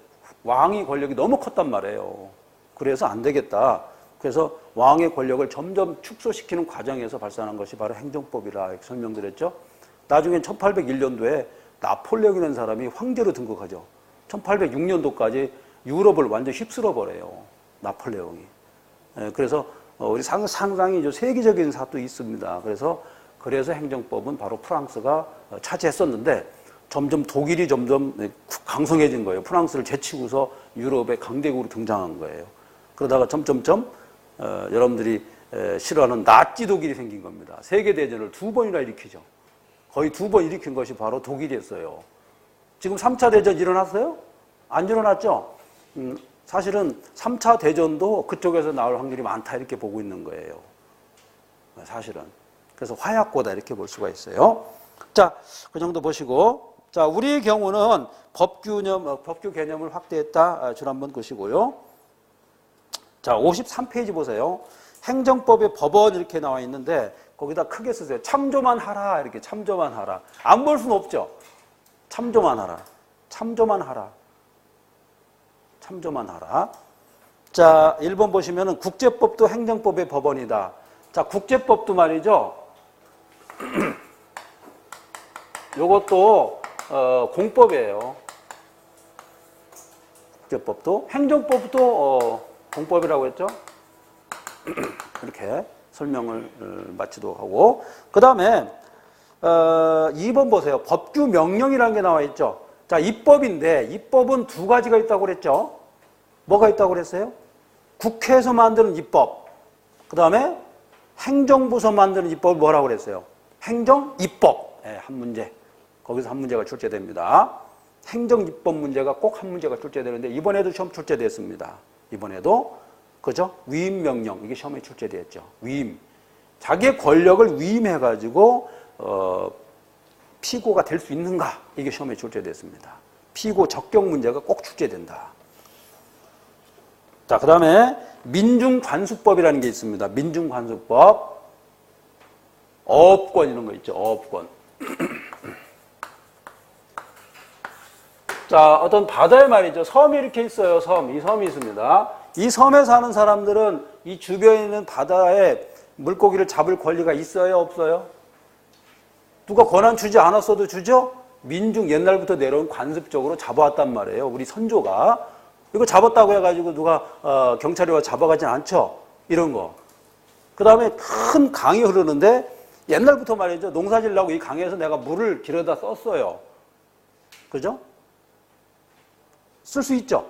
왕의 권력이 너무 컸단 말이에요. 그래서 안 되겠다. 그래서 왕의 권력을 점점 축소시키는 과정에서 발생한 것이 바로 행정법이라 이렇게 설명드렸죠. 나중에 1801년도에 나폴레옹이라는 사람이 황제로 등극하죠. 1806년도까지 유럽을 완전 휩쓸어 버려요. 나폴레옹이. 그래서 우리 상당히 세계적인 사도 있습니다. 그래서 행정법은 바로 프랑스가 차지했었는데 점점 독일이 점점 강성해진 거예요. 프랑스를 제치고서 유럽의 강대국으로 등장한 거예요. 그러다가 점점점 여러분들이 싫어하는 나치 독일이 생긴 겁니다. 세계대전을 2번이나 일으키죠. 거의 2번 일으킨 것이 바로 독일이었어요. 지금 3차 대전 일어났어요? 안 일어났죠? 사실은 3차 대전도 그쪽에서 나올 확률이 많다 이렇게 보고 있는 거예요. 사실은. 그래서 화약고다 이렇게 볼 수가 있어요. 자, 그 정도 보시고. 자, 우리의 경우는 법규 개념을 확대했다. 줄 한번 보시고요. 자, 53페이지 보세요. 행정법의 법원 이렇게 나와 있는데 거기다 크게 쓰세요. 참조만 하라. 이렇게 참조만 하라. 안 볼 수는 없죠. 참조만 하라. 참조만 하라. 참조만 하라. 자, 1번 보시면은 국제법도 행정법의 법원이다. 자, 국제법도 말이죠. 요것도 공법이에요. 국제법도 행정법도 공법이라고 했죠. 이렇게 설명을 마치도록 하고 그 다음에 2번 보세요. 법규 명령이라는 게 나와 있죠. 자, 입법인데 입법은 두 가지가 있다고 그랬죠. 뭐가 있다고 그랬어요? 국회에서 만드는 입법, 그 다음에 행정부서 만드는 입법을 뭐라고 그랬어요? 행정입법. 한 문제. 거기서 한 문제가 출제됩니다. 행정입법 문제가 꼭 한 문제가 출제되는데 이번에도 시험 출제됐습니다. 이번에도 그죠? 위임명령 이게 시험에 출제되었죠. 위임. 자기의 권력을 위임해가지고 피고가 될 수 있는가 이게 시험에 출제됐습니다. 피고 적격 문제가 꼭 출제된다. 자, 그 다음에 민중관수법이라는 게 있습니다. 민중관수법. 어업권 이런 거 있죠. 어업권. 자, 어떤 바다에 말이죠. 섬이 이렇게 있어요. 섬. 이 섬이 있습니다. 이 섬에 사는 사람들은 이 주변에 있는 바다에 물고기를 잡을 권리가 있어요? 없어요? 누가 권한 주지 않았어도 주죠? 민중 옛날부터 내려온 관습적으로 잡아왔단 말이에요. 우리 선조가. 이거 잡았다고 해가지고 누가 경찰이 와 잡아가진 않죠? 이런 거. 그 다음에 큰 강이 흐르는데 옛날부터 말이죠. 농사 지으려고 이 강에서 내가 물을 길어다 썼어요. 그죠? 쓸 수 있죠.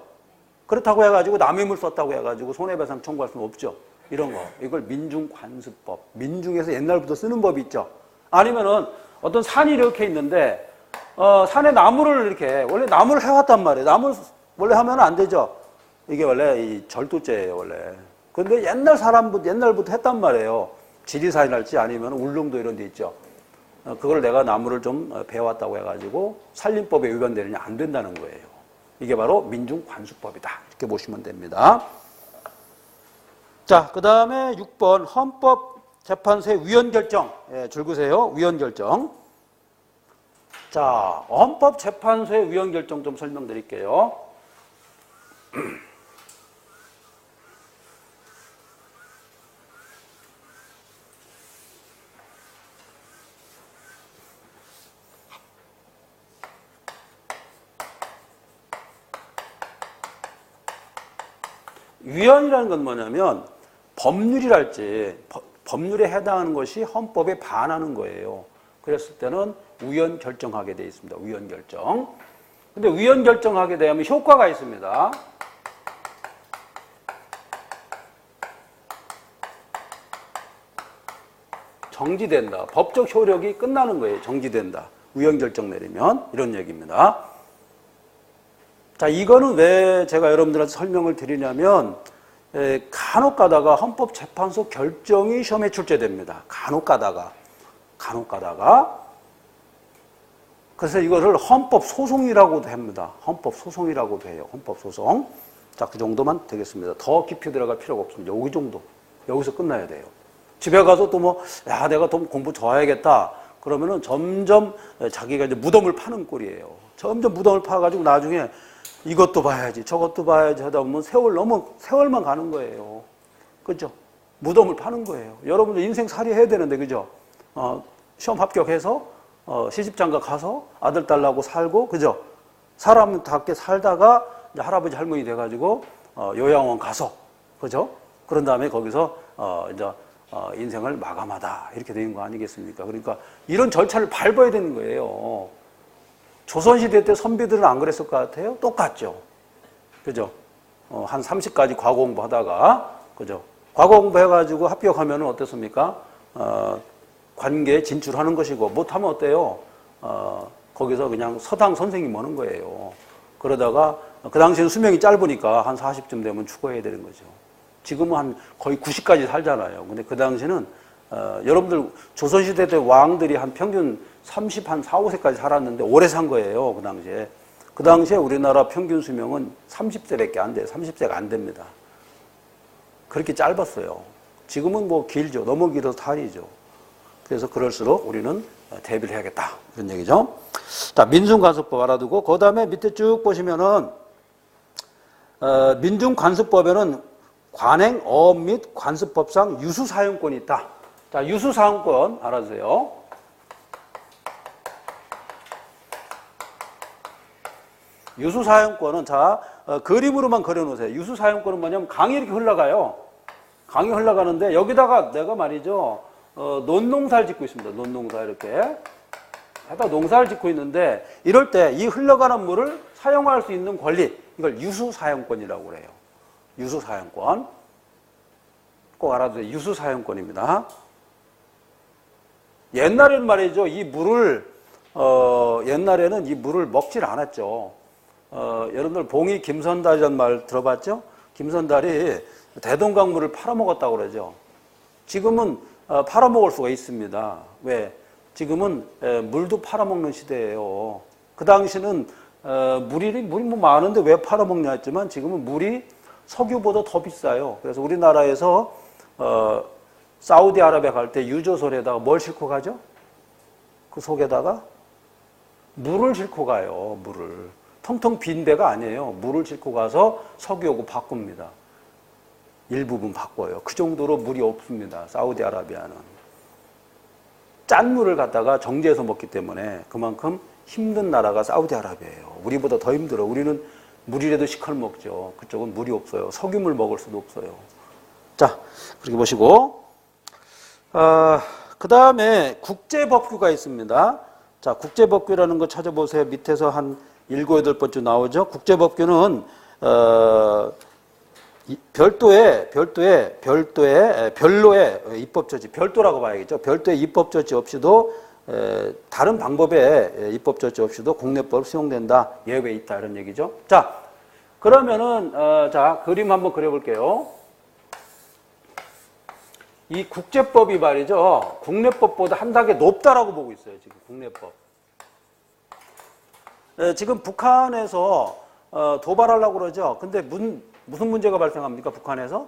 그렇다고 해가지고 남의 물 썼다고 해가지고 손해배상 청구할 수는 없죠. 이런 거. 이걸 민중관수법. 민중에서 옛날부터 쓰는 법이 있죠. 아니면은 어떤 산이 이렇게 있는데 산에 나무를 이렇게 원래 나무를 해왔단 말이에요. 나무를 원래 하면 안 되죠. 이게 원래 이 절도죄예요, 원래. 근데 옛날부터 했단 말이에요. 지리산이랄지 아니면 울릉도 이런 데 있죠. 그걸 내가 나무를 좀 베어왔다고 해가지고 산림법에 위반되느냐 안 된다는 거예요. 이게 바로 민중관수법이다. 이렇게 보시면 됩니다. 자, 그 다음에 6번 헌법재판소의 위헌결정. 예, 줄 그세요. 위헌결정. 자, 헌법재판소의 위헌결정 좀 설명드릴게요. 위헌이라는 건 뭐냐면 법률이랄지 법률에 해당하는 것이 헌법에 반하는 거예요. 그랬을 때는 위헌 결정하게 되어 있습니다. 위헌 결정. 근데 위헌 결정하게 되면 효과가 있습니다. 정지된다. 법적 효력이 끝나는 거예요. 정지된다. 위헌 결정 내리면 이런 얘기입니다. 자, 이거는 왜 제가 여러분들한테 설명을 드리냐면 간혹 가다가 헌법재판소 결정이 시험에 출제됩니다. 간혹 가다가 그래서 이거를 헌법소송이라고도 합니다. 헌법소송이라고도 해요. 헌법소송. 자, 그 정도만 되겠습니다. 더 깊이 들어갈 필요가 없습니다. 여기 정도. 여기서 끝나야 돼요. 집에 가서 또 뭐, 야, 내가 좀 공부 더 해야겠다. 그러면은 점점 자기가 이제 무덤을 파는 꼴이에요. 점점 무덤을 파가지고 나중에 이것도 봐야지, 저것도 봐야지 하다 보면 세월만 가는 거예요. 그죠? 무덤을 파는 거예요. 여러분들 인생 살이 해야 되는데, 그죠? 시험 합격해서, 시집장가 가서 아들, 딸하고 살고, 그죠? 사람답게 살다가 이제 할아버지, 할머니 돼가지고, 요양원 가서, 그죠? 그런 다음에 거기서, 이제, 인생을 마감하다. 이렇게 되는 거 아니겠습니까? 그러니까 이런 절차를 밟아야 되는 거예요. 조선시대 때 선비들은 안 그랬을 것 같아요? 똑같죠. 그죠? 한 30까지 과거 공부하다가, 그죠? 과거 공부해가지고 합격하면 어떻습니까? 관계에 진출하는 것이고, 못하면 어때요? 거기서 그냥 서당 선생님 오는 거예요. 그러다가, 그 당시에는 수명이 짧으니까 한 40쯤 되면 죽어야 되는 거죠. 지금은 한 거의 90까지 살잖아요. 근데 그 당시는, 여러분들 조선시대 때 왕들이 한 평균 30, 한 4, 5세까지 살았는데 오래 산 거예요. 그 당시에. 그 당시에 우리나라 평균 수명은 30세밖에 안 돼요. 30세가 안 됩니다. 그렇게 짧았어요. 지금은 뭐 길죠. 너무 길어서 탈이죠. 그래서 그럴수록 우리는 대비를 해야겠다. 이런 얘기죠. 자, 민중관습법 알아두고, 그 다음에 밑에 쭉 보시면은, 민중관습법에는 관행, 어업 및 관습법상 유수사용권이 있다. 자, 유수사용권 알아두세요. 유수사용권은, 자, 그림으로만 그려놓으세요. 유수사용권은 뭐냐면 강이 이렇게 흘러가요. 강이 흘러가는데 여기다가 내가 말이죠, 논농사를 짓고 있습니다. 논농사 이렇게. 하다 농사를 짓고 있는데 이럴 때 이 흘러가는 물을 사용할 수 있는 권리, 이걸 유수사용권이라고 그래요. 유수사용권. 꼭 알아두세요. 유수사용권입니다. 옛날에는 말이죠, 이 물을, 옛날에는 이 물을 먹질 않았죠. 여러분들 봉이 김선달이라는 말 들어봤죠? 김선달이 대동강물을 팔아먹었다고 그러죠. 지금은 팔아먹을 수가 있습니다. 왜? 지금은 물도 팔아먹는 시대예요. 그 당시는 물이 뭐 많은데 왜 팔아먹냐 했지만 지금은 물이 석유보다 더 비싸요. 그래서 우리나라에서 사우디아라비아 갈 때 유조선에다가 뭘 싣고 가죠? 그 속에다가 물을 싣고 가요. 물을. 텅텅 빈 배가 아니에요. 물을 싣고 가서 석유하고 바꿉니다. 일부분 바꿔요. 그 정도로 물이 없습니다. 사우디아라비아는. 짠 물을 갖다가 정제해서 먹기 때문에 그만큼 힘든 나라가 사우디아라비아예요. 우리보다 더 힘들어. 우리는 물이라도 시커 먹죠. 그쪽은 물이 없어요. 석유물 먹을 수도 없어요. 자, 그렇게 보시고, 그 다음에 국제법규가 있습니다. 자, 국제법규라는 거 찾아보세요. 밑에서 한 7, 8번쯤 나오죠. 국제법규는, 별도의 입법조치, 별도라고 봐야겠죠. 별도의 입법조치 없이도, 다른 방법의 입법조치 없이도 국내법 수용된다. 예외 있다. 이런 얘기죠. 자, 그러면은, 자, 그림 한번 그려볼게요. 이 국제법이 말이죠. 국내법보다 한 단계 높다라고 보고 있어요. 지금 국내법. 지금 북한에서 도발하려고 그러죠. 근데 무슨 문제가 발생합니까? 북한에서?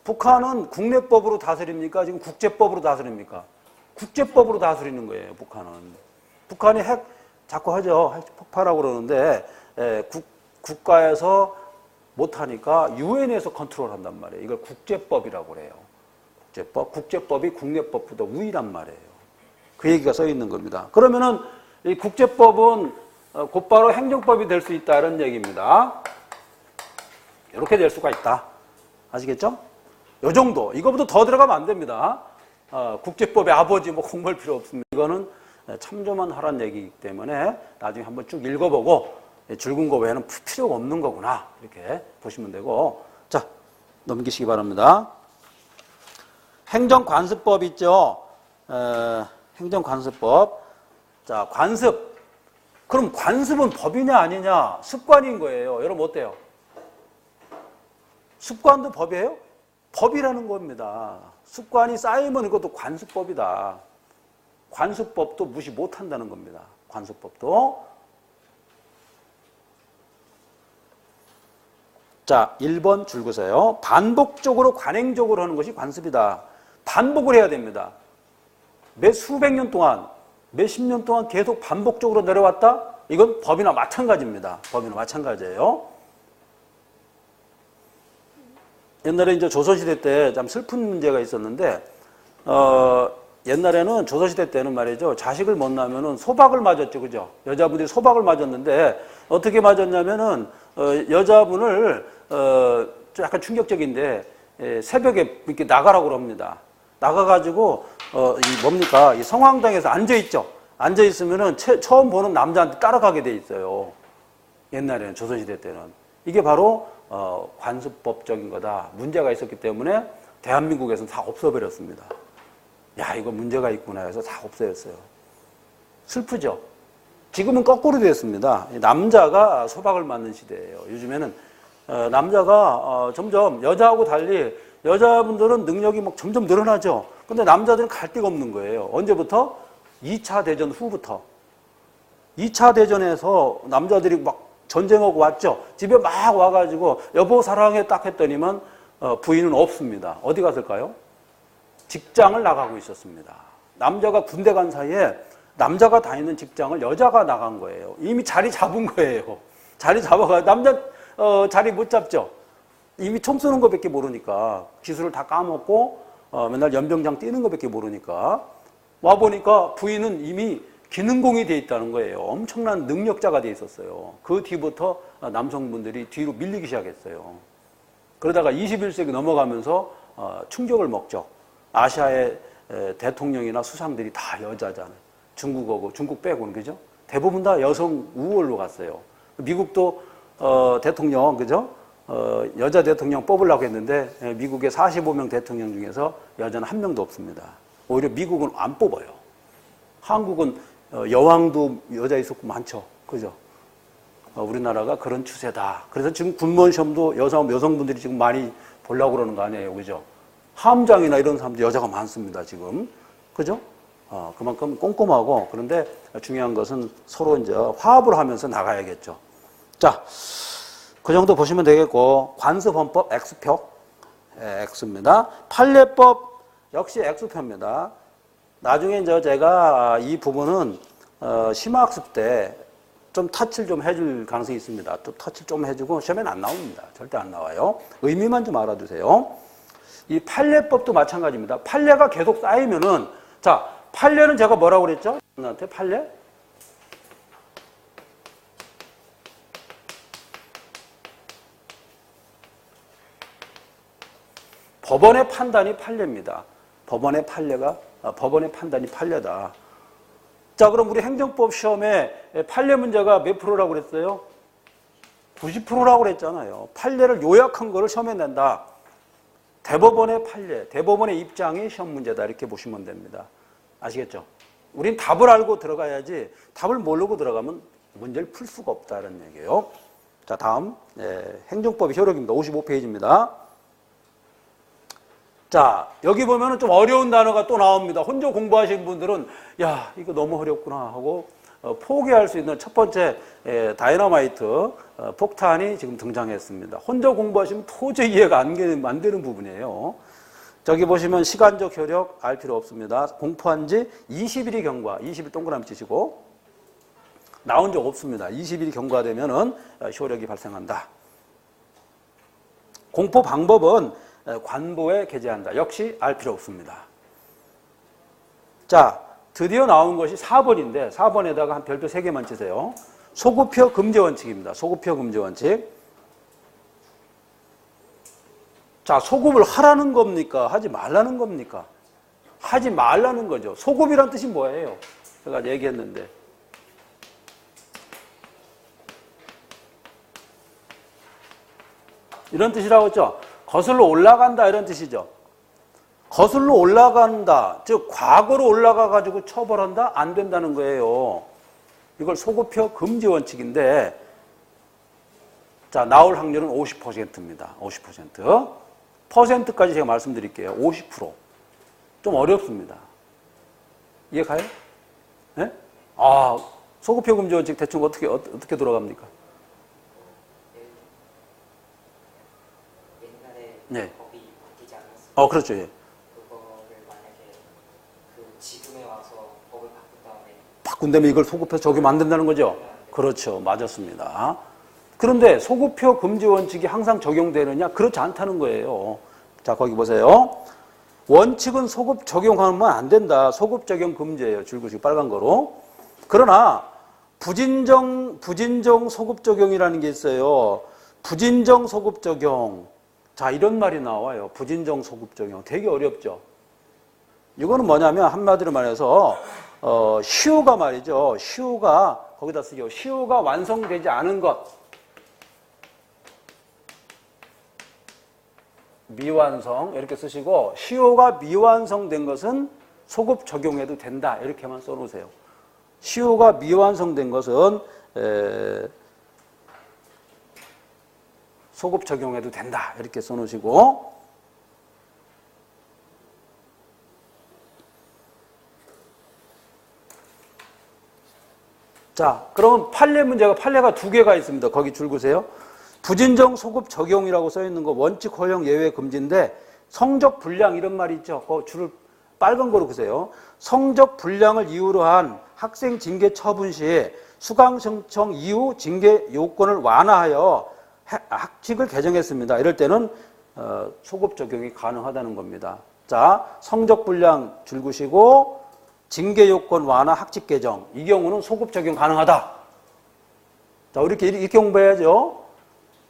북한은 국내법으로 다스립니까? 지금 국제법으로 다스립니까? 국제법으로 다스리는 거예요. 북한은. 북한이 핵 자꾸 하죠. 핵 폭발하고 그러는데 국가에서 못하니까 유엔에서 컨트롤한단 말이에요. 이걸 국제법이라고 그래요. 국제법이 국내법보다 우위란 말이에요. 그 얘기가 써 있는 겁니다. 그러면은 이 국제법은 곧바로 행정법이 될 수 있다 이런 얘기입니다. 이렇게 될 수가 있다. 아시겠죠? 요 정도. 이거보다 더 들어가면 안 됩니다. 국제법의 아버지 뭐 공부할 필요 없습니다. 이거는 참조만 하라는 얘기이기 때문에 나중에 한번 쭉 읽어보고 줄근 거 외에는 필요가 없는 거구나. 이렇게 보시면 되고. 자, 넘기시기 바랍니다. 행정관습법 있죠? 행정관습법. 자, 관습. 그럼 관습은 법이냐 아니냐? 습관인 거예요. 여러분 어때요? 습관도 법이에요? 법이라는 겁니다. 습관이 쌓이면 이것도 관습법이다. 관습법도 무시 못한다는 겁니다. 관습법도. 자, 1번 줄 그세요. 반복적으로 관행적으로 하는 것이 관습이다. 반복을 해야 됩니다. 몇 수백 년 동안, 몇 십 년 동안 계속 반복적으로 내려왔다? 이건 법이나 마찬가지입니다. 법이나 마찬가지예요. 옛날에 이제 조선시대 때 참 슬픈 문제가 있었는데, 옛날에는 조선시대 때는 말이죠. 자식을 못 낳으면은 소박을 맞았죠. 그죠? 여자분들이 소박을 맞았는데, 어떻게 맞았냐면은, 여자분을, 좀 약간 충격적인데, 새벽에 이렇게 나가라고 합니다. 나가가지고, 이 성황당에서 앉아있죠. 앉아있으면은 처음 보는 남자한테 따라가게 돼 있어요. 옛날에는, 조선시대 때는. 이게 바로, 관습법적인 거다. 문제가 있었기 때문에 대한민국에서는 다 없어버렸습니다. 야, 이거 문제가 있구나 해서 다 없애졌어요. 슬프죠? 지금은 거꾸로 됐습니다. 남자가 소박을 맞는 시대예요. 요즘에는 남자가 점점 여자하고 달리 여자분들은 능력이 막 점점 늘어나죠. 근데 남자들은 갈 데가 없는 거예요. 언제부터? 2차 대전 후부터. 2차 대전에서 남자들이 막 전쟁하고 왔죠. 집에 막 와가지고 여보 사랑해 딱 했더니만 부인은 없습니다. 어디 갔을까요? 직장을 나가고 있었습니다. 남자가 군대 간 사이에 남자가 다니는 직장을 여자가 나간 거예요. 이미 자리 잡은 거예요. 자리 잡아가 남자 자리 못 잡죠. 이미 총 쏘는 것밖에 모르니까 기술을 다 까먹고 맨날 연병장 뛰는 것밖에 모르니까 와 보니까 부인은 이미 기능공이 돼 있다는 거예요. 엄청난 능력자가 돼 있었어요. 그 뒤부터 남성분들이 뒤로 밀리기 시작했어요. 그러다가 21세기 넘어가면서 충격을 먹죠. 아시아의 대통령이나 수상들이 다 여자잖아요. 중국하고 중국 빼고는 그죠? 대부분 다 여성 우월로 갔어요. 미국도 대통령 그죠? 여자 대통령 뽑으려고 했는데 미국의 45명 대통령 중에서 여자는 한 명도 없습니다. 오히려 미국은 안 뽑아요. 한국은 여왕도 여자 있었고 많죠. 그죠? 우리나라가 그런 추세다. 그래서 지금 군무원 시험도 여성분들이 지금 많이 보려고 그러는 거 아니에요. 그죠? 함장이나 이런 사람들 여자가 많습니다. 지금. 그죠? 그만큼 꼼꼼하고 그런데 중요한 것은 서로 이제 화합을 하면서 나가야겠죠. 자, 그 정도 보시면 되겠고, 관습헌법 X표. X입니다. 판례법 역시 X표입니다. 나중에 이제 제가 이 부분은 심화학습 때 좀 터치를 좀 해줄 가능성이 있습니다. 또 터치를 좀 해주고 시험에는 안 나옵니다. 절대 안 나와요. 의미만 좀 알아두세요. 이 판례법도 마찬가지입니다. 판례가 계속 쌓이면은 자, 판례는 제가 뭐라고 그랬죠? 나한테 판례? 법원의 판단이 판례입니다. 법원의 판단이 판례다. 자, 그럼 우리 행정법 시험에 판례 문제가 몇 프로라고 그랬어요? 90%라고 그랬잖아요. 판례를 요약한 거를 시험에 낸다. 대법원의 판례, 대법원의 입장이 시험 문제다. 이렇게 보시면 됩니다. 아시겠죠? 우린 답을 알고 들어가야지 답을 모르고 들어가면 문제를 풀 수가 없다는 얘기예요. 자, 다음 행정법의 효력입니다. 55페이지입니다. 자, 여기 보면은 좀 어려운 단어가 또 나옵니다. 혼자 공부하신 분들은 야, 이거 너무 어렵구나 하고 포기할 수 있는 첫 번째 다이너마이트 폭탄이 지금 등장했습니다. 혼자 공부하시면 도저히 이해가 안 되는 부분이에요. 저기 보시면 시간적 효력 알 필요 없습니다. 공포한 지 20일이 경과, 20일 동그라미 치시고 나온 적 없습니다. 20일이 경과되면은 효력이 발생한다. 공포 방법은 관보에 게재한다. 역시 알 필요 없습니다. 자, 드디어 나온 것이 4번인데 4번에다가 한 별표 3개만 치세요. 소급표 금지 원칙입니다. 소급표 금지 원칙. 자, 소급을 하라는 겁니까? 하지 말라는 겁니까? 하지 말라는 거죠. 소급이란 뜻이 뭐예요? 제가 얘기했는데. 이런 뜻이라고 했죠? 거슬러 올라간다 이런 뜻이죠. 거슬러 올라간다. 즉 과거로 올라가가지고 처벌한다? 안 된다는 거예요. 이걸 소급표 금지 원칙인데 자, 나올 확률은 50%입니다. 50%. 퍼센트까지 제가 말씀드릴게요. 50%. 좀 어렵습니다. 이해 가요? 네? 아, 소급표 금지 원칙 대충 어떻게 돌아갑니까?
옛날에
네.
법이 바뀌지 않았어요.
그렇죠. 예.
그거를 만약에 지금에 와서 법을 바꾼 다음에
바꾼 다음에 이걸 소급해서 적용 안 된다는 거죠? 그렇죠. 맞았습니다. 그런데 소급표 금지 원칙이 항상 적용되느냐? 그렇지 않다는 거예요. 자, 거기 보세요. 원칙은 소급 적용하면 안 된다. 소급 적용 금지예요. 줄거시고 빨간 거로. 그러나 부진정 소급 적용이라는 게 있어요. 부진정 소급 적용. 자, 이런 말이 나와요. 부진정 소급 적용. 되게 어렵죠. 이거는 뭐냐면 한마디로 말해서 시효가 말이죠. 시효가 거기다 쓰기요. 시효가 완성되지 않은 것. 미완성 이렇게 쓰시고 시효가 미완성된 것은 소급 적용해도 된다. 이렇게만 써놓으세요. 시효가 미완성된 것은 소급 적용해도 된다. 이렇게 써놓으시고 자, 그러면 판례가 두 개가 있습니다. 거기 줄 보세요. 부진정 소급 적용이라고 써 있는 거 원칙 허용 예외 금지인데 성적 불량 이런 말이 있죠. 그 줄을 빨간 거로 보세요. 성적 불량을 이유로 한 학생 징계 처분 시 수강 신청 이후 징계 요건을 완화하여 학칙을 개정했습니다. 이럴 때는 소급 적용이 가능하다는 겁니다. 자, 성적 불량 줄구시고 징계 요건 완화 학칙 개정. 이 경우는 소급 적용 가능하다. 자, 이렇게 공부해야죠.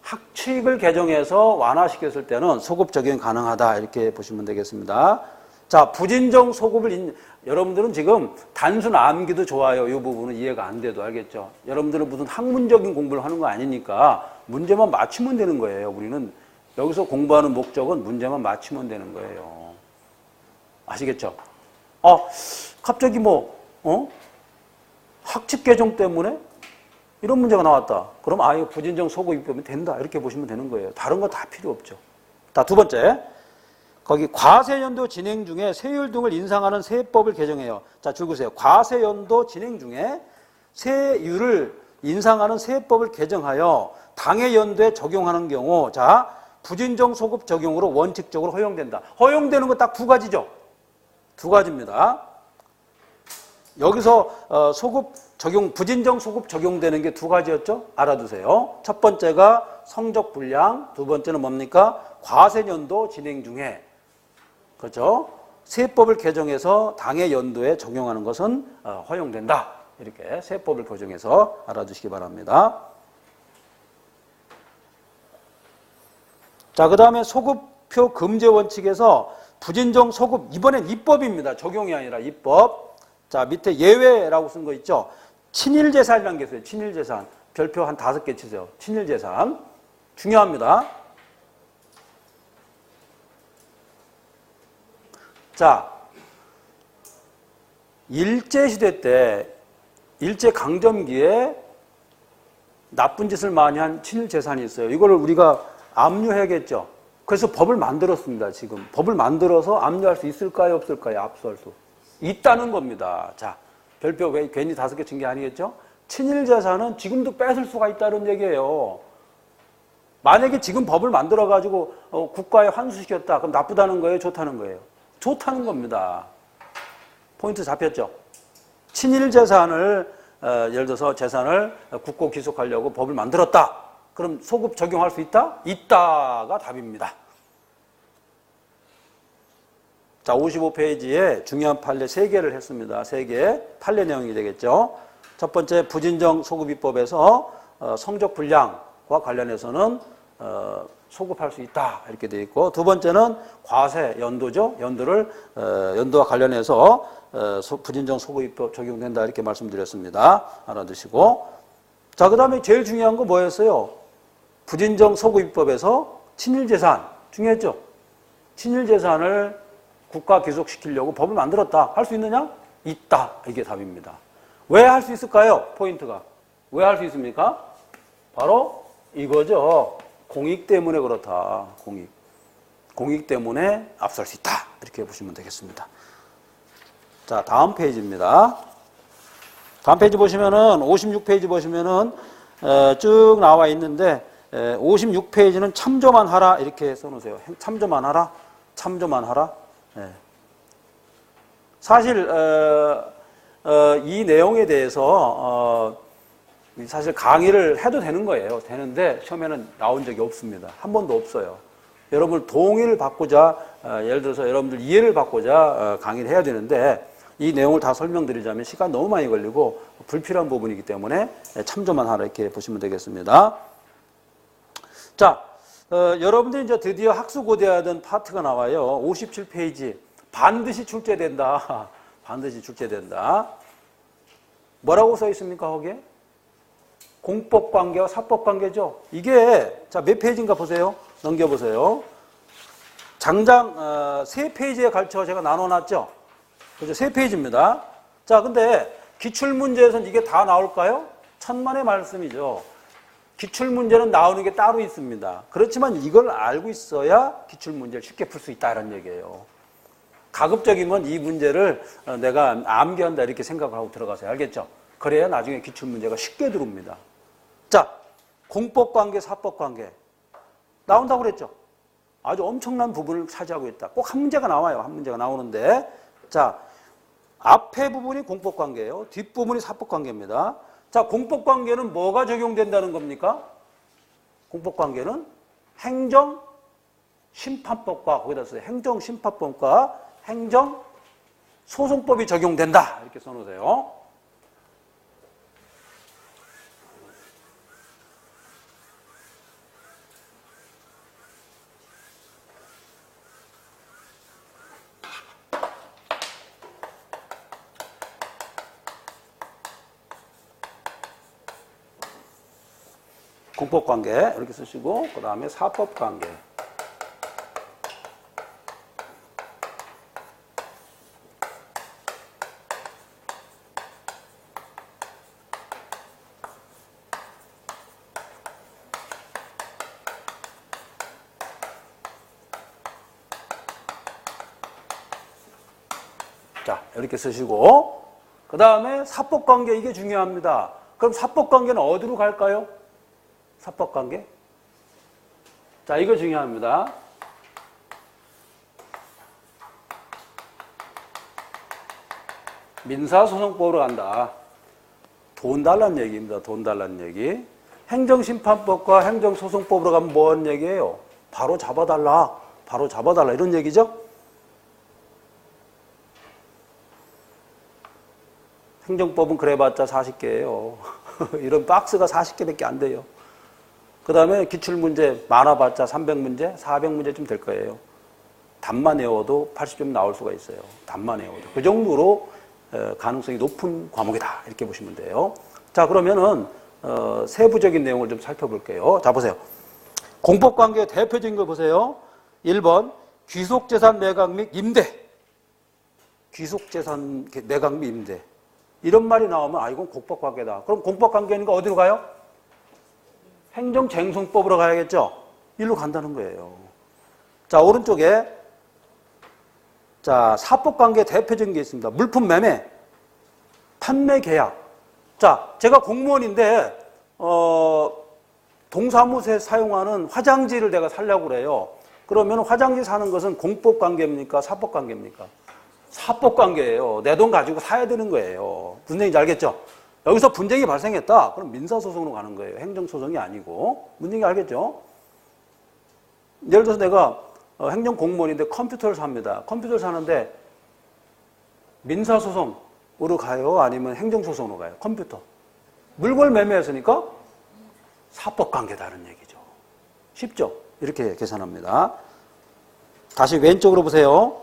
학칙을 개정해서 완화시켰을 때는 소급 적용이 가능하다. 이렇게 보시면 되겠습니다. 자, 부진정 소급을 여러분들은 지금 단순 암기도 좋아요. 이 부분은 이해가 안 돼도 알겠죠. 여러분들은 무슨 학문적인 공부를 하는 거 아니니까 문제만 맞추면 되는 거예요. 우리는 여기서 공부하는 목적은 문제만 맞추면 되는 거예요. 아시겠죠? 갑자기 학칙 개정 때문에 이런 문제가 나왔다. 그럼 이거 부진정 소급 입법이 된다. 이렇게 보시면 되는 거예요. 다른 거 다 필요 없죠. 자, 두 번째. 거기 과세연도 진행 중에 세율 등을 인상하는 세법을 개정해요. 자, 줄구세요. 과세연도 진행 중에 세율을 인상하는 세법을 개정하여 당해 연도에 적용하는 경우 자, 부진정 소급 적용으로 원칙적으로 허용된다. 허용되는 거 딱 두 가지죠. 두 가지입니다. 여기서 부진정 소급 적용되는 게 두 가지였죠? 알아두세요. 첫 번째가 성적 불량, 두 번째는 뭡니까? 과세연도 진행 중에. 그렇죠? 세법을 개정해서 당해 연도에 적용하는 것은 허용된다. 이렇게 세법을 개정해서 알아두시기 바랍니다. 자, 그 다음에 소급표 금지 원칙에서 부진정 소급, 이번엔 입법입니다. 적용이 아니라 입법. 자, 밑에 예외라고 쓴 거 있죠? 친일재산이라는 게 있어요. 친일재산. 별표 한 5개 치세요. 친일재산. 중요합니다. 자, 일제시대 때, 일제강점기에 나쁜 짓을 많이 한 친일재산이 있어요. 이거를 우리가 압류해야겠죠. 그래서 법을 만들었습니다. 지금. 법을 만들어서 압류할 수 있을까요? 없을까요? 압수할 수. 있다는 겁니다. 자, 별표 괜히 5개 친 게 아니겠죠? 친일재산은 지금도 뺏을 수가 있다는 얘기예요. 만약에 지금 법을 만들어가지고 국가에 환수시켰다. 그럼 나쁘다는 거예요? 좋다는 거예요? 좋다는 겁니다. 포인트 잡혔죠? 친일재산을 예를 들어서 재산을 국고 기속하려고 법을 만들었다. 그럼 소급 적용할 수 있다? 있다가 답입니다. 자, 55페이지에 중요한 판례 3개를 했습니다. 3개 판례 내용이 되겠죠. 첫 번째 부진정 소급입법에서 성적 불량과 관련해서는 소급할 수 있다 이렇게 되어 있고, 두 번째는 과세 연도죠. 연도와 관련해서 부진정 소급입법 적용된다 이렇게 말씀드렸습니다. 알아두시고, 자, 그 다음에 제일 중요한 거 뭐였어요? 부진정 소급입법에서 친일재산 중요했죠. 친일재산을 국가 기속시키려고 법을 만들었다. 할 수 있느냐? 있다. 이게 답입니다. 왜 할 수 있을까요? 포인트가. 왜 할 수 있습니까? 바로 이거죠. 공익 때문에 그렇다. 공익 때문에 압수할 수 있다. 이렇게 보시면 되겠습니다. 자, 다음 페이지입니다. 다음 페이지 보시면은 56페이지 보시면은 쭉 나와 있는데 56페이지는 참조만 하라 이렇게 써놓으세요. 참조만 하라, 참조만 하라. 예. 사실 이 내용에 대해서 사실 강의를 해도 되는 거예요. 되는데 시험에는 나온 적이 없습니다. 한 번도 없어요. 여러분 동의를 받고자 예를 들어서 여러분들 이해를 받고자 강의를 해야 되는데 이 내용을 다 설명드리자면 시간 너무 많이 걸리고 불필요한 부분이기 때문에 참조만 하라 이렇게 보시면 되겠습니다. 자, 여러분들이 이제 드디어 학수고대하던 파트가 나와요. 57페이지. 반드시 출제된다. 반드시 출제된다. 뭐라고 써 있습니까, 거기에? 공법관계와 사법관계죠. 이게, 자, 몇 페이지인가 보세요. 넘겨보세요. 장장 3페이지에 걸쳐 제가 나눠놨죠. 그죠? 3페이지입니다. 자, 근데 기출문제에서는 이게 다 나올까요? 천만의 말씀이죠. 기출문제는 나오는 게 따로 있습니다. 그렇지만 이걸 알고 있어야 기출문제를 쉽게 풀 수 있다는 얘기예요. 가급적이면 이 문제를 내가 암기한다 이렇게 생각을 하고 들어가세요. 알겠죠? 그래야 나중에 기출문제가 쉽게 들어옵니다. 자, 공법관계, 사법관계 나온다고 그랬죠? 아주 엄청난 부분을 차지하고 있다. 꼭 한 문제가 나와요. 한 문제가 나오는데 자, 앞에 부분이 공법관계예요. 뒷부분이 사법관계입니다. 자, 공법관계는 뭐가 적용된다는 겁니까? 공법관계는 행정심판법과 거기다 써요. 행정심판법과 행정소송법이 적용된다. 이렇게 써놓으세요. 공법관계 이렇게 쓰시고 그 다음에 사법관계. 자, 이렇게 쓰시고 그 다음에 사법관계 이게 중요합니다. 그럼 사법관계는 어디로 갈까요? 사법관계? 자, 이거 중요합니다. 민사소송법으로 간다. 돈 달라는 얘기입니다. 돈 달라는 얘기. 행정심판법과 행정소송법으로 가면 뭔 얘기예요? 바로 잡아달라. 바로 잡아달라. 이런 얘기죠? 행정법은 그래봤자 40개예요. 이런 박스가 40개밖에 안 돼요. 그 다음에 기출문제 많아봤자 300문제, 400문제쯤 될 거예요. 답만 외워도 80점 나올 수가 있어요. 답만 외워도. 그 정도로 가능성이 높은 과목이다. 이렇게 보시면 돼요. 자, 그러면은 세부적인 내용을 좀 살펴볼게요. 자, 보세요. 공법관계의 대표적인 거 보세요. 1번 귀속재산 매각 및 임대. 귀속재산 매각 및 임대. 이런 말이 나오면 아, 이건 공법관계다. 그럼 공법관계니까 어디로 가요? 행정쟁송법으로 가야겠죠? 일로 간다는 거예요. 자, 오른쪽에 자, 사법관계 대표적인 게 있습니다. 물품 매매, 판매 계약. 자, 제가 공무원인데 동사무소에 사용하는 화장지를 내가 살려고 그래요. 그러면 화장지 사는 것은 공법관계입니까? 사법관계입니까? 사법관계예요. 내 돈 가지고 사야 되는 거예요. 무슨 얘기인지 알겠죠? 여기서 분쟁이 발생했다. 그럼 민사소송으로 가는 거예요. 행정소송이 아니고. 무슨 얘기인지 알겠죠? 예를 들어서 내가 행정공무원인데 컴퓨터를 삽니다. 컴퓨터를 사는데 민사소송으로 가요? 아니면 행정소송으로 가요? 컴퓨터. 물건을 매매했으니까 사법관계다는 얘기죠. 쉽죠? 이렇게 계산합니다. 다시 왼쪽으로 보세요.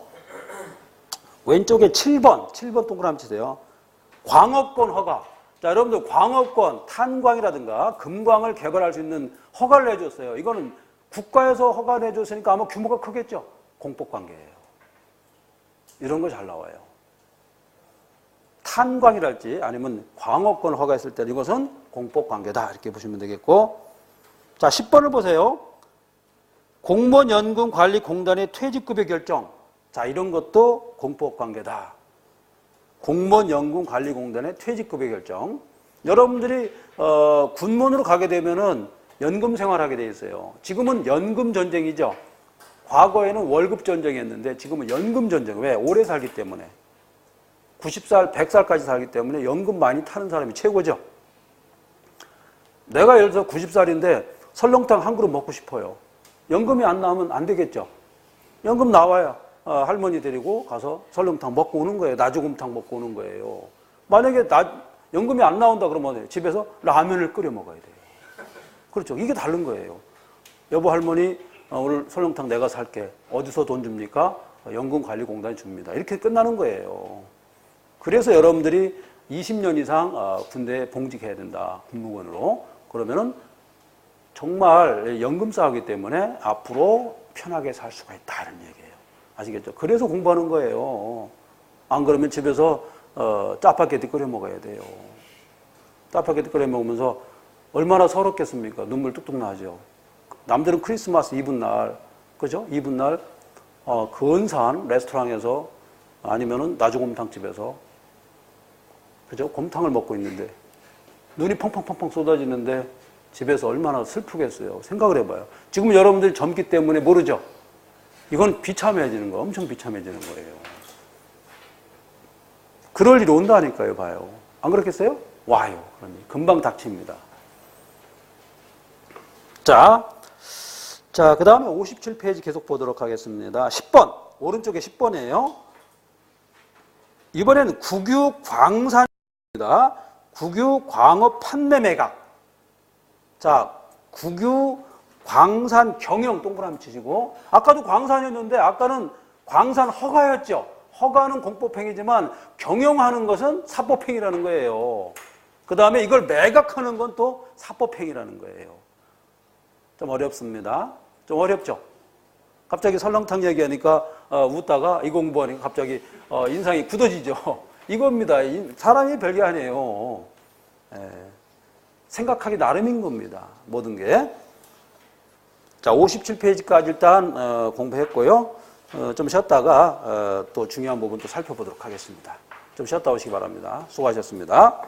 왼쪽에 7번 동그라미 치세요. 광업권 허가. 자, 여러분들 광업권, 탄광이라든가 금광을 개발할 수 있는 허가를 내줬어요. 이거는 국가에서 허가를 내줬으니까 아마 규모가 크겠죠. 공법관계예요. 이런 거 잘 나와요. 탄광이랄지 아니면 광업권 허가했을 때 이것은 공법관계다. 이렇게 보시면 되겠고. 자, 10번을 보세요. 공무원 연금 관리 공단의 퇴직급여 결정. 자, 이런 것도 공법관계다. 공무원연금관리공단의 퇴직급여 결정. 여러분들이 군문으로 가게 되면은 연금 생활하게 돼 있어요. 지금은 연금 전쟁이죠. 과거에는 월급 전쟁이었는데 지금은 연금 전쟁. 왜? 오래 살기 때문에. 90살, 100살까지 살기 때문에 연금 많이 타는 사람이 최고죠. 내가 예를 들어서 90살인데 설렁탕 한 그릇 먹고 싶어요. 연금이 안 나오면 안 되겠죠. 연금 나와야 할머니 데리고 가서 설렁탕 먹고 오는 거예요. 나주곰탕 먹고 오는 거예요. 만약에 연금이 안 나온다 그러면 집에서 라면을 끓여 먹어야 돼요. 그렇죠. 이게 다른 거예요. 여보 할머니 오늘 설렁탕 내가 살게. 어디서 돈 줍니까? 연금관리공단이 줍니다. 이렇게 끝나는 거예요. 그래서 여러분들이 20년 이상 군대에 봉직해야 된다. 군무원으로. 그러면은 정말 연금 쌓기 때문에 앞으로 편하게 살 수가 있다. 이런 얘기예요. 아시겠죠? 그래서 공부하는 거예요. 안 그러면 집에서 짜파게티 끓여 먹어야 돼요. 짜파게티 끓여 먹으면서 얼마나 서럽겠습니까? 눈물 뚝뚝 나죠. 남들은 크리스마스 이브 날, 그죠? 이브 날, 근사한 레스토랑에서 아니면은 나주곰탕집에서, 그죠? 곰탕을 먹고 있는데, 눈이 펑펑펑펑 쏟아지는데, 집에서 얼마나 슬프겠어요. 생각을 해봐요. 지금 여러분들이 젊기 때문에 모르죠? 이건 비참해지는 거, 엄청 비참해지는 거예요. 그럴 일이 온다니까요, 봐요. 안 그렇겠어요? 와요. 그러니 금방 닥칩니다. 자, 그 다음에 57페이지 계속 보도록 하겠습니다. 10번. 오른쪽에 10번이에요. 이번에는 국유광산입니다. 국유광업 판매 매각. 자, 국유광산 경영 동그라미 치시고, 아까도 광산이었는데, 아까는 광산 허가였죠. 허가는 공법행위지만 경영하는 것은 사법행위라는 거예요. 그 다음에 이걸 매각하는 건 또 사법행위라는 거예요. 좀 어렵습니다. 좀 어렵죠? 갑자기 설렁탕 얘기하니까 웃다가 이 공부하니까 갑자기 인상이 굳어지죠. 이겁니다. 사람이 별게 아니에요. 생각하기 나름인 겁니다. 모든 게. 자, 57페이지까지 일단 공부했고요. 좀 쉬었다가 또 중요한 부분 또 살펴보도록 하겠습니다. 좀 쉬었다 오시기 바랍니다. 수고하셨습니다.